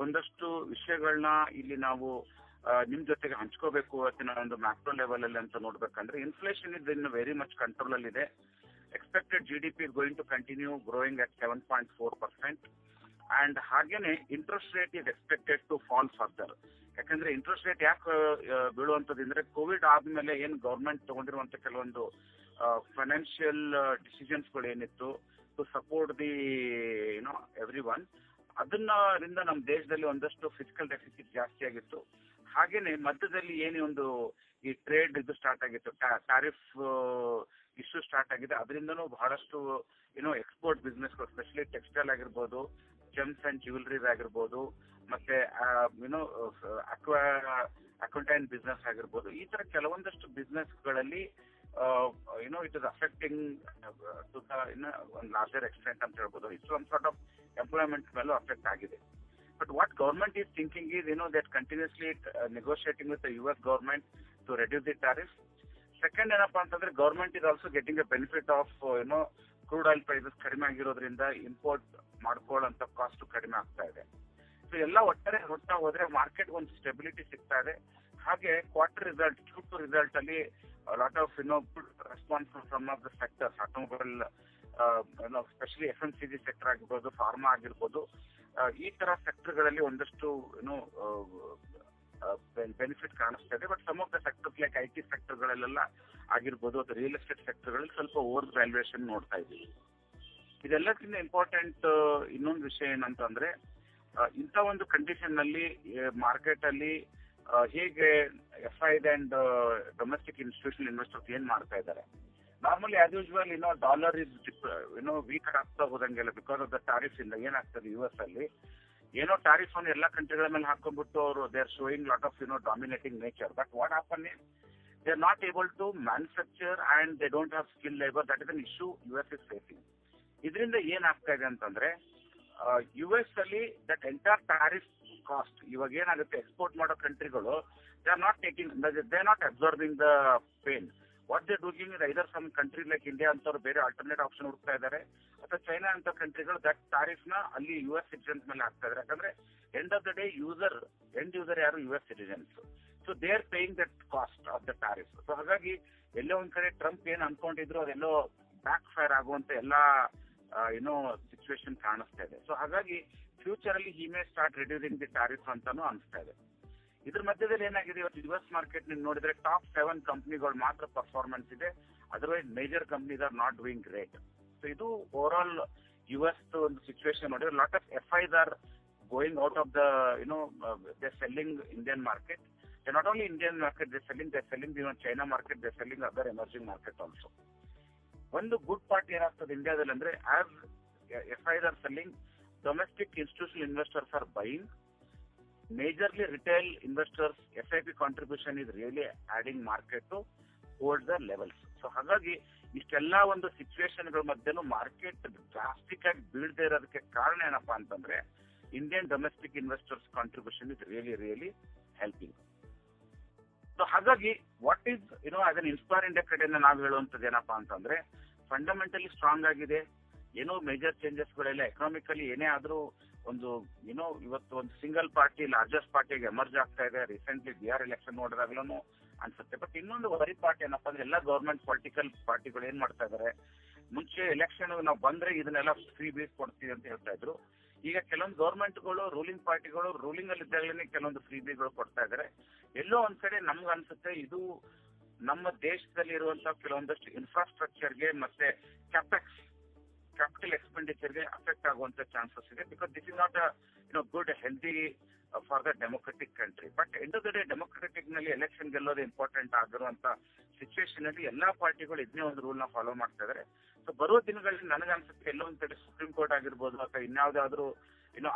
ಒಂದಷ್ಟು ವಿಷಯಗಳನ್ನ ಇಲ್ಲಿ ನಾವು ನಿಮ್ ಜೊತೆಗೆ ಹಂಚ್ಕೋಬೇಕು ಇವತ್ತಿನ ಒಂದು ಮ್ಯಾಕ್ರೋ ಲೆವೆಲ್ ಅಲ್ಲಿ ಅಂತ ನೋಡ್ಬೇಕಂದ್ರೆ inflation is in very much control ಅಲ್ಲಿ ಇದೆ. Expected GDP is going to continue growing at 7.4%. and ಹಾಗೇನೆ interest rate is expected to fall further. ಯಾಕಂದ್ರೆ ಇಂಟ್ರೆಸ್ಟ್ ರೇಟ್ ಯಾಕೆ ಬೀಳುವಂತದಂದ್ರೆ ಕೋವಿಡ್ ಆದ್ಮೇಲೆ ಏನ್ ಗವರ್ಮೆಂಟ್ ತಗೊಂಡಿರುವಂತ ಕೆಲವೊಂದು ಫೈನಾನ್ಷಿಯಲ್ ಡಿಸಿಷನ್ಸ್ ಗಳು ಏನಿತ್ತು to support the every one, ಅದರಿಂದ ನಮ್ಮ ದೇಶದಲ್ಲಿ ಒಂದಷ್ಟು ಫಿಸಿಕಲ್ ಡೆಫಿಸಿಟ್ ಜಾಸ್ತಿ ಆಗಿತ್ತು. ಹಾಗೇನೆ ಮಧ್ಯದಲ್ಲಿ ಏನೇ ಒಂದು ಈ ಟ್ರೇಡ್ ಇದು ಸ್ಟಾರ್ಟ್ ಆಗಿತ್ತು, ಟ್ಯಾರಿಫ್ ಇಶ್ಯೂ ಸ್ಟಾರ್ಟ್ ಆಗಿದೆ. ಅದರಿಂದನೂ ಬಹಳಷ್ಟು ಎಕ್ಸ್ಪೋರ್ಟ್ ಬಿಸ್ನೆಸ್ ಸ್ಪೆಷಲಿ ಟೆಕ್ಸ್ಟೈಲ್ ಆಗಿರ್ಬೋದು, ಜೆಮ್ಸ್ ಅಂಡ್ ಜ್ಯುವೆಲರೀಸ್ ಆಗಿರ್ಬೋದು, ಮತ್ತೆ ಅಕ್ವಾಟೈನ್ ಬಿಸ್ನೆಸ್ ಆಗಿರ್ಬೋದು, ಈ ತರ ಕೆಲವೊಂದಷ್ಟು ಬಿಸ್ನೆಸ್ ಗಳಲ್ಲಿ it is affecting to the ಒಂದು ಲಾರ್ಜರ್ ಎಕ್ಸ್ಟೆಂಟ್ ಅಂತ ಹೇಳ್ಬೋದು. It's one sort of employment ಮೇಲೂ ಅಫೆಕ್ಟ್ ಆಗಿದೆ. But what government is thinking is, that continuously negotiating with the US government to reduce the tariff. Second, ಏನಪ್ಪಾ ಅಂತಂದ್ರೆ government is also getting a benefit of, crude oil prices ಕಡಿಮೆ ಆಗಿರೋದ್ರಿಂದ import ಮಾಡ್ಕೊಳ್ಳೋಂತ cost ಕಡಿಮೆ ಆಗ್ತಾ ಇದೆ. So ಎಲ್ಲ ಒಟ್ಟಾರೆ ಹೊತ್ತಾ ಹೋದ್ರೆ ಮಾರ್ಕೆಟ್ ಒಂದು ಸ್ಟೆಬಿಲಿಟಿ ಸಿಗ್ತಾ ಇದೆ. ಹಾಗೆ ಕ್ವಾರ್ಟರ್ ರಿಸಲ್ಟ್, Q2 ರಿಸಲ್ಟ್ ಅಲ್ಲಿ lot of good response from of the sectors, automobile, specially FMCG sector ಆಗಿರ್ಬೋದು, ಫಾರ್ಮಾ ಆಗಿರ್ಬೋದು, ಈ ತರ ಸೆಕ್ಟರ್ ಗಳಲ್ಲಿ ಒಂದಷ್ಟು ಬೆನಿಫಿಟ್ ಕಾಣಿಸ್ತಾ ಇದೆ. But some of the sectors like IT sector ಗಳಲ್ಲೆಲ್ಲ ಆಗಿರ್ಬೋದು ಅಥವಾ ರಿಯಲ್ ಎಸ್ಟೇಟ್ ಸೆಕ್ಟರ್ ಗಳಲ್ಲಿ ಸ್ವಲ್ಪ ಓವರ್ ವ್ಯಾಲ್ಯೂಯೇಷನ್ ನೋಡ್ತಾ ಇದ್ದೀವಿ. ಇದೆಲ್ಲಕ್ಕಿಂತ ಇಂಪಾರ್ಟೆಂಟ್ ಇನ್ನೊಂದು ವಿಷಯ ಏನಂತಂದ್ರೆ ಇಂಥ ಒಂದು ಕಂಡೀಷನ್ ನಲ್ಲಿ ಮಾರ್ಕೆಟ್ ಅಲ್ಲಿ ಹೇಗೆ FIs and domestic institutional investors ಏನ್ ಮಾಡ್ತಾ ಇದ್ದಾರೆ. Normally as usual dollar is weak ಆಗ್ತಾ ಹೋದಂಗೆಲ್ಲ ಬಿಕಾಸ್ ಆಫ್ ದ ಟ್ಯಾರಿಫ್ ಇಂದ ಏನಾಗ್ತದೆ US ಅಲ್ಲಿ ಟ್ಯಾರಿಫ್ ಅನ್ನು ಎಲ್ಲಾ ಕಂಟ್ರಿಗಳ ಮೇಲೆ ಹಾಕೊಂಡ್ಬಿಟ್ಟು ಅವರು they are showing lot of dominating nature. But what happen is they are not able to manufacture and they don't have skill labour. That is an issue US is facing. ಇದರಿಂದ ಏನಾಗ್ತಾ ಇದೆ ಅಂತಂದ್ರೆ US ಅಲ್ಲಿ that entire tariff cost ಇವಾಗ ಏನಾಗುತ್ತೆ, export ಮಾಡೋ ಕಂಟ್ರಿಗಳು they are not observing the pain. What they doing is either some country like India ಅಂತವ್ರು ಬೇರೆ ಆಲ್ಟರ್ನೇಟ್ ಆಪ್ಷನ್ ಹುಡುಕ್ತಾ ಇದ್ದಾರೆ, ಅಥವಾ ಚೈನಾ ಅಂತ ಕಂಟ್ರಿಗಳು ದಟ್ ಟ್ಯಾರಿಫ್ ನ ಅಲ್ಲಿ US ಸಿಟಿಜನ್ಸ್ ಮೇಲೆ ಹಾಕ್ತಾ ಇದ್ದಾರೆ. ಯಾಕಂದ್ರೆ end of the day end user ಯಾರು US citizens. So they are paying that caste of the tariff. So ಹಾಗಾಗಿ ಎಲ್ಲೋ ಒಂದ್ ಕಡೆ ಟ್ರಂಪ್ ಏನ್ ಅನ್ಕೊಂಡಿದ್ರು ಅದೆಲ್ಲೋ ಬ್ಯಾಕ್ ಫೈರ್ ಆಗುವಂತ ಎಲ್ಲಾ ಸಿಚುವೇಶನ್ ಕಾಣಿಸ್ತಾ ಇದೆ. ಸೊ ಹಾಗಾಗಿ ಫ್ಯೂಚರ್ ಅಲ್ಲಿ he may start reducing the tariff ಅಂತಾನು ಅನಿಸ್ತಾ ಇದೆ. ಇದ್ರ ಮಧ್ಯದಲ್ಲಿ ಏನಾಗಿದೆ, ಇವತ್ತು US ಮಾರ್ಕೆಟ್ ನೋಡಿದ್ರೆ ಟಾಪ್ 7 ಕಂಪನಿಗಳು ಮಾತ್ರ ಪರ್ಫಾರ್ಮೆನ್ಸ್ ಇದೆ, otherwise major companies are not doing great. So ಇದು ಓವರ್ ಆಲ್ US ಒಂದು ಸಿಚುವೇಶನ್ ನೋಡಿದ್ರೆ lot of FIs are going out of the they selling Indian market. They not only Indian market they selling China market, they selling other emerging market also. ಒಂದು good part ಏನಾಗ್ತದೆ ಇಂಡಿಯಾದಲ್ಲಿ ಅಂದ್ರೆ as FIs are selling, domestic institutional investors are buying, majorly retail investors SIP contribution is really adding market to hold the levels. So ಹಾಗಾಗಿ ಇಷ್ಟೆಲ್ಲ ಒಂದು situation ಗಳ ಮಧ್ಯೆನೂ market drastic ಆಗಿ ಬೀಳದೇ ಇರೋದಕ್ಕೆ ಕಾರಣ ಏನಪ್ಪಾ ಅಂತಂದ್ರೆ Indian domestic investors contribution is really helping. So ಹಾಗಾಗಿ what is as an Inspire India ಕಡೆಯಿಂದ ನಾವು ಹೇಳುವಂತದ್ದು ಏನಪ್ಪಾ ಅಂತಂದ್ರೆ ಫಂಡಮೆಂಟಲಿ ಸ್ಟ್ರಾಂಗ್ ಆಗಿದೆ. ಮೇಜರ್ ಚೇಂಜಸ್ ಗಳೆಲ್ಲ ಎಕನಾಮಿಕಲಿ ಏನೇ ಆದ್ರೂ ಒಂದು ಇವತ್ತು ಒಂದು ಸಿಂಗಲ್ ಪಾರ್ಟಿ ಲಾರ್ಜೆಸ್ಟ್ ಪಾರ್ಟಿಗೆ ಎಮರ್ಜ್ ಆಗ್ತಾ ಇದೆ. ರೀಸೆಂಟ್ಲಿ ಬಿಹಾರ್ ಎಲೆಕ್ಷನ್ ನೋಡಿದಾಗ್ಲೂ ಅನ್ಸುತ್ತೆ. ಬಟ್ ಇನ್ನೊಂದು ವರಿ ಪಾರ್ಟಿ ಏನಪ್ಪಾ ಅಂದ್ರೆ ಎಲ್ಲ ಗವರ್ಮೆಂಟ್ ಪೊಲಿಟಿಕಲ್ ಪಾರ್ಟಿಗಳು ಏನ್ ಮಾಡ್ತಾ ಇದಾರೆ, ಮುಂಚೆ ಎಲೆಕ್ಷನ್ ನಾವು ಬಂದ್ರೆ ಇದನ್ನೆಲ್ಲ ಫ್ರೀ ಬೀಸ್ ಕೊಡ್ತೀವಿ ಅಂತ ಹೇಳ್ತಾ ಇದ್ರು. ಈಗ ಕೆಲವೊಂದು ಗವರ್ಮೆಂಟ್ಗಳು ರೂಲಿಂಗ್ ಪಾರ್ಟಿಗಳು ರೂಲಿಂಗ್ ಅಲ್ಲಿ ಇದ್ದಾಗಲೇ ಕೆಲವೊಂದು ಫ್ರೀ ಬೀಸ್ಗಳು ಕೊಡ್ತಾ ಇದಾರೆ. ಎಲ್ಲೋ ಒಂದ್ ಕಡೆ ನಮ್ಗೆ ಅನ್ಸುತ್ತೆ ಇದು ನಮ್ಮ ದೇಶದಲ್ಲಿ ಇರುವಂತಹ ಕೆಲವೊಂದಷ್ಟು ಇನ್ಫ್ರಾಸ್ಟ್ರಕ್ಚರ್ಗೆ ಮತ್ತೆ ಕ್ಯಾಪಿಟಲ್ ಎಕ್ಸ್ಪೆಂಡಿಚರ್ಗೆ ಅಫೆಕ್ಟ್ ಆಗುವಂತ ಚಾನ್ಸಸ್ ಇದೆ. Because this is not good healthy for the democratic country. But end of the day democratic ನಲ್ಲಿ ಎಲೆಕ್ಷನ್ ಗೆಲ್ಲೋದು ಇಂಪಾರ್ಟೆಂಟ್ ಆಗಿರುವಂತ ಸಿಚುವೇಶನ್ ಅಲ್ಲಿ ಎಲ್ಲಾ ಪಾರ್ಟಿಗಳು ಇದನ್ನೇ ಒಂದು ರೂಲ್ ನ ಫಾಲೋ ಮಾಡ್ತಾ ಇದಾರೆ. ಸೊ ಬರುವ ದಿನಗಳಲ್ಲಿ ನನಗನ್ಸುತ್ತೆ ಎಲ್ಲೋ ಒಂದ್ ಕಡೆ ಸುಪ್ರೀಂ ಕೋರ್ಟ್ ಆಗಿರ್ಬೋದು ಅಥವಾ ಇನ್ಯಾವುದಾದ್ರೂ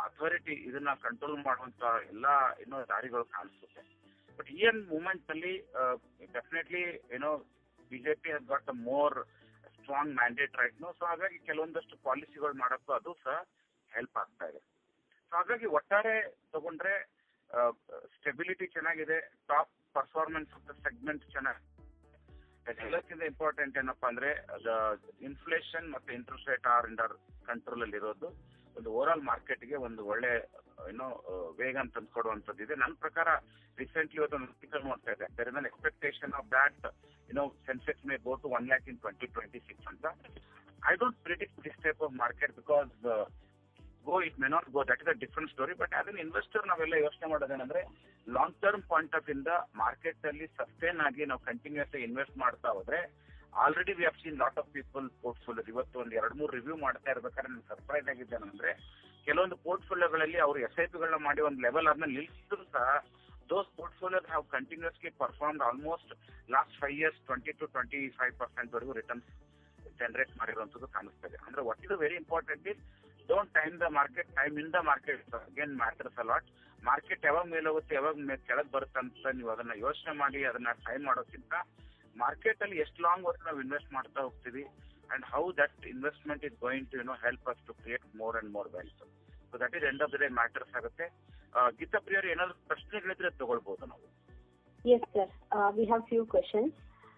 ಅಥಾರಿಟಿ ಇದನ್ನ ಕಂಟ್ರೋಲ್ ಮಾಡುವಂತ ಎಲ್ಲಾ ದಾರಿಗಳು ಕಾಣಿಸುತ್ತೆ. ಬಟ್ ಈ ಒಂದು ಮೂಮೆಂಟ್ ಅಲ್ಲಿ definitely BJP has got a more strong mandate right no. So ಹಾಗಾಗಿ ಕೆಲವೊಂದಷ್ಟು ಪಾಲಿಸಿಗಳು ಮಾಡಕ್ಕೂ ಅದು ಸಹ ಹೆಲ್ಪ್ ಆಗ್ತಾ ಇದೆ. ಸೊ ಹಾಗಾಗಿ ಒಟ್ಟಾರೆ ತಗೊಂಡ್ರೆ ಸ್ಟೆಬಿಲಿಟಿ ಚೆನ್ನಾಗಿದೆ, top performance of the segment ಚೆನ್ನಾಗಿದೆ. ಎಲ್ಲಕ್ಕಿಂತ ಇಂಪಾರ್ಟೆಂಟ್ ಏನಪ್ಪಾ ಅಂದ್ರೆ ಇನ್ಫ್ಲೇಷನ್ ಮತ್ತೆ ಇಂಟ್ರೆಸ್ಟ್ ರೇಟ್ ಅಂಡರ್ ಕಂಟ್ರೋಲ್ ಅಲ್ಲಿ ಇರೋದು ಒಂದು ಓವರ್ ಆಲ್ ಮಾರ್ಕೆಟ್ಗೆ ಒಂದು ಒಳ್ಳೆ ವೇಗ ತಂದ್ಕೊಡುವಂತದ್ದಿದೆ. ನನ್ನ ಪ್ರಕಾರ ರೀಸೆಂಟ್ಲಿ ಒಂದು ಆರ್ಟಿಕಲ್ ನೋಡ್ತಾ ಇದೆ, there is an expectation of that Sensex may go to 1 lakh in 2026 ಅಂತ. I don't predict this type of market because it may not go. That is a different story. But as an investor, ನಾವೆಲ್ಲ ಯೋಚನೆ ಮಾಡೋದೇನಂದ್ರೆ long term point of ಇಂದ market ಅಲ್ಲಿ sustain ಆಗಿ ನಾವು continuous invest ಮಾಡ್ತಾ ಹೋದ್ರೆ, already we have seen lot of people portfolio. ಇವತ್ತು ಒಂದು 2-3 ರಿವ್ಯೂ ಮಾಡ್ತಾ ಇರ್ಬೇಕಾದ್ರೆ ನಾನು ಸರ್ಪ್ರೈಸ್ ಆಗಿದ್ದೇನೆಂದ್ರೆ ಕೆಲವೊಂದು ಪೋರ್ಟ್ಫೋಲಿಯೋಗಳಲ್ಲಿ ಅವರು SIP-ಗಳನ್ನ ಮಾಡಿ ಒಂದು ಲೆವೆಲ್ ಆದ್ಮೇಲೆ ನಿಲ್ಸಿದ್ರು ಸಹ those portfolios have continuously performed almost last 5 years 20 to 25% ವರೆಗೂ ರಿಟರ್ನ್ಸ್ ಜನರೇಟ್ ಮಾಡಿರುವಂತದ್ದು ಕಾಣಿಸ್ತಾ ಇದೆ. ಅಂದ್ರೆ what is very important is don't time the market, time in the market again matters a lot. Market ಯಾವಾಗ ಮೇಲೆ ಹೋಗುತ್ತೆ ಯಾವಾಗ ಕೆಳಗೆ ಬರುತ್ತೆ ಅಂತ ನೀವು ಅದನ್ನ ಯೋಚನೆ ಮಾಡಿ ಅದನ್ನ ಟೈಮ್ ಮಾಡೋಕ್ಕಿಂತ ಮಾರ್ಕೆಟ್ ಅಲ್ಲಿ ಎಷ್ಟು ಲಾಂಗ್ ವರ್ಕ್ ನಾವು ಇನ್ವೆಸ್ಟ್ ಮಾಡ್ತಾ ಹೋಗ್ತೀವಿ and how that investment is going to help us to create more and more wealth. So that is end of the day matters ಆಗುತ್ತೆ. ಗೀತಾ ಪ್ರಿಯರು ಏನಾದ್ರು ಪ್ರಶ್ನೆಗಳಿದ್ರೆ ತಗೊಳ್ಬಹುದು ನಾವು.
Yes sir, we have few questions.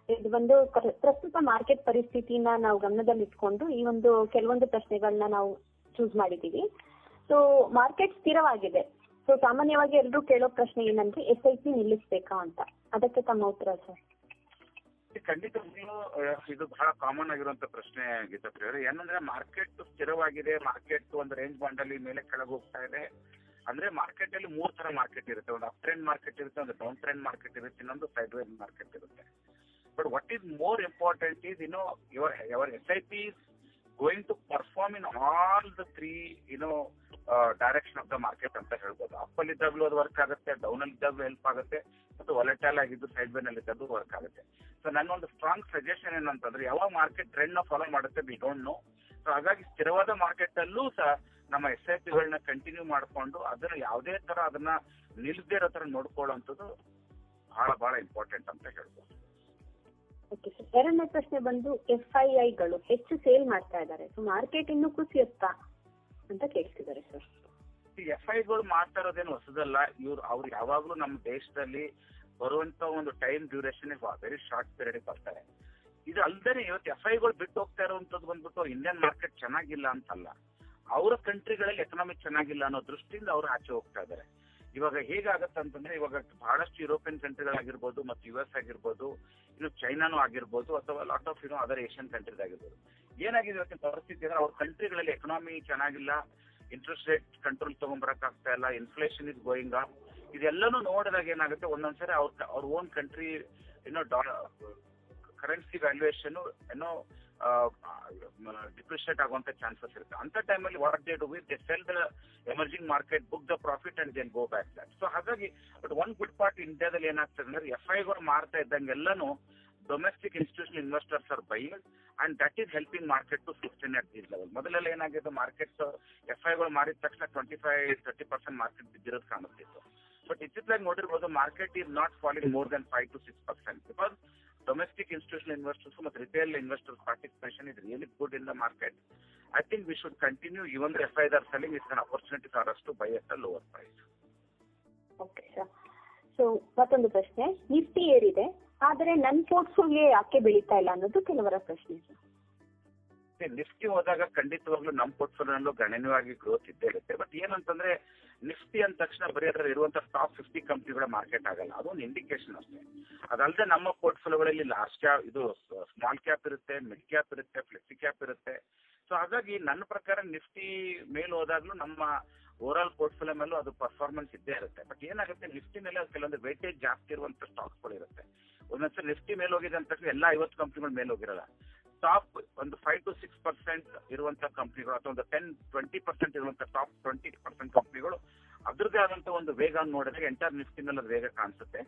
ಇದು ಒಂದು ಪ್ರಸ್ತುತ ಮಾರ್ಕೆಟ್ ಪರಿಸ್ಥಿತಿನ ನಾವು ಗಮನದಲ್ಲಿ ಇಟ್ಕೊಂಡು ಈ ಒಂದು ಕೆಲವೊಂದು ಪ್ರಶ್ನೆಗಳನ್ನ ನಾವು ಚೂಸ್ ಮಾಡಿದೀವಿ. ಸೊ ಮಾರ್ಕೆಟ್ ಸ್ಥಿರವಾಗಿದೆ. ಸೊ ಸಾಮಾನ್ಯವಾಗಿ ಎಲ್ಲರೂ ಕೇಳೋ ಪ್ರಶ್ನೆ ಏನಂದ್ರೆ SIP ನಿಲ್ಲಿಸ್ಬೇಕಾ ಅಂತ, ಅದಕ್ಕೆ ತಮ್ಮ ಉತ್ತರ ಸರ್?
ಖಂಡಿತ ಇದು ಬಹಳ ಕಾಮನ್ ಆಗಿರುವಂತ ಪ್ರಶ್ನೆ ಗೀತಾ ಪ್ರಿಯರು. ಏನಂದ್ರೆ ಮಾರ್ಕೆಟ್ ಸ್ಥಿರವಾಗಿದೆ, ಮಾರ್ಕೆಟ್ ಒಂದು ರೇಂಜ್ ಬಾಂಡ್ ಅಲ್ಲಿ ಮೇಲೆ ಕೆಳಗೆ ಹೋಗ್ತಾ ಇದೆ ಅಂದ್ರೆ ಮಾರ್ಕೆಟ್ ಅಲ್ಲಿ 3 ತರ ಮಾರ್ಕೆಟ್ ಇರುತ್ತೆ. ಒಂದು ಅಪ್ ಟ್ರೆಂಡ್ ಮಾರ್ಕೆಟ್ ಇರುತ್ತೆ, ಒಂದು ಡೌನ್ ಟ್ರೆಂಡ್ ಮಾರ್ಕೆಟ್ ಇರುತ್ತೆ, ಇನ್ನೊಂದು ಸೈಡ್ ವೇಸ್ ಮಾರ್ಕೆಟ್ ಇರುತ್ತೆ. But what is more important is your SIP is going to perform in all the 3 direction of the market ಅಂತ ಹೇಳ್ಬೋದು. ಅಪ್ ಅಲ್ಲಿ ಇದ್ದಾಗಲೂ ಅದು ವರ್ಕ್ ಆಗುತ್ತೆ, ಡೌನ್ ಅಲ್ಲಿ ಇದ್ದಾಗಲೂ ಹೆಲ್ಪ್ ಆಗುತ್ತೆ, ಮತ್ತು ವಾಲಟೈಲ್ ಆಗಿದ್ದು ಸೈಡ್ ವೇ ನಲ್ಲಿ ಇದ್ದಾಗೂ ವರ್ಕ್ ಆಗುತ್ತೆ. ಸೊ ನನ್ನ ಒಂದು ಸ್ಟ್ರಾಂಗ್ ಸಜೆಷನ್ ಏನಂತಂದ್ರೆ ಯಾವಾಗ ಮಾರ್ಕೆಟ್ ಟ್ರೆಂಡ್ ನ ಫಾಲೋ ಮಾಡುತ್ತೆ ವಿ ಡೋಂಟ್ ನೋ. ಸೊ ಹಾಗಾಗಿ ಸ್ಥಿರವಾದ ಮಾರ್ಕೆಟ್ ಅಲ್ಲೂ ಸಹ ನಮ್ಮ SIP-ಗಳನ್ನ ಕಂಟಿನ್ಯೂ ಮಾಡಿಕೊಂಡು ಅದನ್ನ ಯಾವುದೇ ತರ ಅದನ್ನ ನಿಲ್ದೇ ಇರೋ ತರ ನೋಡ್ಕೊಳ್ಳುವಂಥದ್ದು ಬಹಳ ಇಂಪಾರ್ಟೆಂಟ್ ಅಂತ ಹೇಳ್ಬೋದು.
ಓಕೆ ಸರ್, ಎರಡನೇ ಪ್ರಶ್ನೆ ಬಂದು FII-ಗಳು ಹೆಚ್ಚು ಸೇಲ್ ಮಾಡ್ತಾ ಇದ್ದಾರೆ, ಸೊ ಮಾರ್ಕೆಟ್ ಇನ್ನೂ ಕುಸಿಯುತ್ತಾ ಅಂತ ಕೇಳ್ತಿದ್ದಾರೆ ಸರ್.
FII-ಗಳು ಮಾಡ್ತಾ ಇರೋದೇನು ಹೊಸದಲ್ಲ. ಅವ್ರು ಯಾವಾಗ್ಲೂ ನಮ್ಮ ದೇಶದಲ್ಲಿ ಬರುವಂತ ಒಂದು time duration very short period ಬರ್ತಾರೆ. ಇದು ಅಲ್ದೇನೆ ಇವತ್ತು FII-ಗಳು ಬಿಟ್ಟು ಹೋಗ್ತಾ ಇರುವಂತದ್ದು ಬಂದ್ಬಿಟ್ಟು ಇಂಡಿಯನ್ ಮಾರ್ಕೆಟ್ ಚೆನ್ನಾಗಿಲ್ಲ ಅಂತಲ್ಲ, ಅವರ ಕಂಟ್ರಿಗಳಲ್ಲಿ ಎಕನಾಮಿಕ್ ಚೆನ್ನಾಗಿಲ್ಲ ಅನ್ನೋ ದೃಷ್ಟಿಯಿಂದ ಅವರು ಆಚೆ ಹೋಗ್ತಾ ಇದ್ದಾರೆ. ಇವಾಗ ಹೇಗಾಗತ್ತೆ ಅಂತಂದ್ರೆ ಇವಾಗ ಬಹಳಷ್ಟು ಯುರೋಪಿಯನ್ ಕಂಟ್ರಿಗಳಾಗಿರ್ಬೋದು ಮತ್ತು US ಆಗಿರ್ಬೋದು, ಇನ್ನು ಚೈನಾನು ಆಗಿರ್ಬೋದು, ಅಥವಾ lot of other Asian countries ಆಗಿರ್ಬೋದು, ಏನಾಗಿದೆ ಇವತ್ತಿನ ಪರಿಸ್ಥಿತಿ ಅಂದ್ರೆ ಅವ್ರ ಕಂಟ್ರಿಗಳಲ್ಲಿ ಎಕನಾಮಿ ಚೆನ್ನಾಗಿಲ್ಲ, ಇಂಟ್ರೆಸ್ಟ್ ರೇಟ್ ಕಂಟ್ರೋಲ್ ತಗೊಂಡ್ಬರಕ್ ಆಗ್ತಾ ಇಲ್ಲ, ಇನ್ಫ್ಲೇಷನ್ ಇಸ್ ಗೋಯಿಂಗ್ ಅಪ್. ಇದೆಲ್ಲಾನು ನೋಡಿದಾಗ ಏನಾಗುತ್ತೆ ಒಂದೊಂದ್ಸರಿ ಅವ್ರ own country currency valuation depreciate ಆಗುವಂತ ಚಾನ್ಸಸ್ ಇರುತ್ತೆ. ಅಂತ ಟೈಮಲ್ಲಿ what they do they sell the emerging market, book the profit and then go back that. So ಹಾಗಾಗಿ ಬಟ್ ಒನ್ ಗುಡ್ ಪಾರ್ಟ್ ಇಂಡಿಯಾದಲ್ಲಿ ಏನಾಗ್ತದೆ ಅಂದ್ರೆ FII-ಗಳು ಮಾರ್ತಾ ಇದ್ದಂಗೆಲ್ಲಾನು domestic institutional investors are buying and that is helping market to sustain at this level. ಮೊದಲೆಲ್ಲ ಏನಾಗಿದೆ market FII-ಗಳು ಮಾರಿದ ತಕ್ಷಣ 25-30% market ಬಿದ್ದಿರೋದು ಕಾಣಿಸ್ತಿತ್ತು. But ಇತ್ತಿತ್ತಲಾಗಿ ನೋಡಿರ್ಬೋದು market is not falling more than 5 to 6% because domestic institutional investors and retail investors participation is really good in the market. I think we should continue even the FIIs are selling. It's an opportunity for us to buy at a lower price.
Okay sir. So ಮತ್ತೊಂದು ಪ್ರಶ್ನೆ, Nifty ಏರಿದೆ ಆದರೆ ನನ್ನ portfolio ಯಾಕೆ ಬೆಳೀತಾ ಇಲ್ಲ ಅನ್ನೋದು ಕೆಲವರ ಪ್ರಶ್ನೆ ಸರ್.
ನಿಫ್ಟಿ ಹೋದಾಗ ಖಂಡಿತವಾಗ್ಲೂ ನಮ್ಮ ಪೋರ್ಟ್ಫೋಲಿಯೋನಲ್ಲೂ ಗಣನೀಯವಾಗಿ ಗ್ರೋತ್ ಇದ್ದೇ ಇರುತ್ತೆ. ಬಟ್ ಏನಂತಂದ್ರೆ ನಿಫ್ಟಿ ಅಂದ ತಕ್ಷಣ ಬರೀ ಅದರಲ್ಲಿ ಇರುವಂತ ಟಾಪ್ 50 ಕಂಪ್ನಿಗಳ ಮಾರ್ಕೆಟ್ ಆಗಲ್ಲ, ಅದೊಂದು ಇಂಡಿಕೇಶನ್ ಅಷ್ಟೇ. ಅದಲ್ಲದೆ ನಮ್ಮ ಪೋರ್ಟ್ಫೋಲಿಯೋಗಳಲ್ಲಿ ಲಾರ್ಜ್ ಕ್ಯಾಪ್, ಇದು ಸ್ಮಾಲ್ ಕ್ಯಾಪ್ ಇರುತ್ತೆ, ಮಿಡ್ ಕ್ಯಾಪ್ ಇರುತ್ತೆ, ಫ್ಲೆಕ್ಸಿ ಕ್ಯಾಪ್ ಇರುತ್ತೆ. ಸೊ ಹಾಗಾಗಿ ನನ್ನ ಪ್ರಕಾರ ನಿಫ್ಟಿ ಮೇಲ್ ಹೋದಾಗ್ಲೂ ನಮ್ಮ ಓವರ್ ಆಲ್ ಪೋರ್ಟ್ಫೋಲಿಯೋ ಮೇಲೂ ಅದು ಪರ್ಫಾರ್ಮೆನ್ಸ್ ಇದ್ದೇ ಇರುತ್ತೆ. ಬಟ್ ಏನಾಗುತ್ತೆ ನಿಫ್ಟಿ ಮೇಲೆ ಕೆಲವೊಂದು ವೇಟೇಜ್ ಜಾಸ್ತಿ ಇರುವಂತ ಸ್ಟಾಕ್ಸ್ಗಳು ಇರುತ್ತೆ. ಒಂದೊಂದ್ಸರಿ ನಿಫ್ಟಿ ಮೇಲೆ ಹೋಗಿದೆ ಅಂತ ತಕ್ಷಣ ಎಲ್ಲ 50 ಕಂಪ್ನಿಗಳು ಮೇಲೆ ಹೋಗಿರಲ್ಲ. ಟಾಪ್ ಒಂದು 5 to 6% ಇರುವಂತ ಕಂಪ್ನಿಗಳು ಅಥವಾ ಒಂದು 10-20% ಇರುವಂತ ಟಾಪ್ 20% ಕಂಪ್ನಿಗಳು ಅದ್ರದ್ದೇ ಆದಂತ ಒಂದು ವೇಗ ನೋಡಿದ್ರೆ ಎಂಟರ್ ನಿಫ್ಟಿನಲ್ಲಿ ಅದು ವೇಗ ಕಾಣಿಸುತ್ತೆ.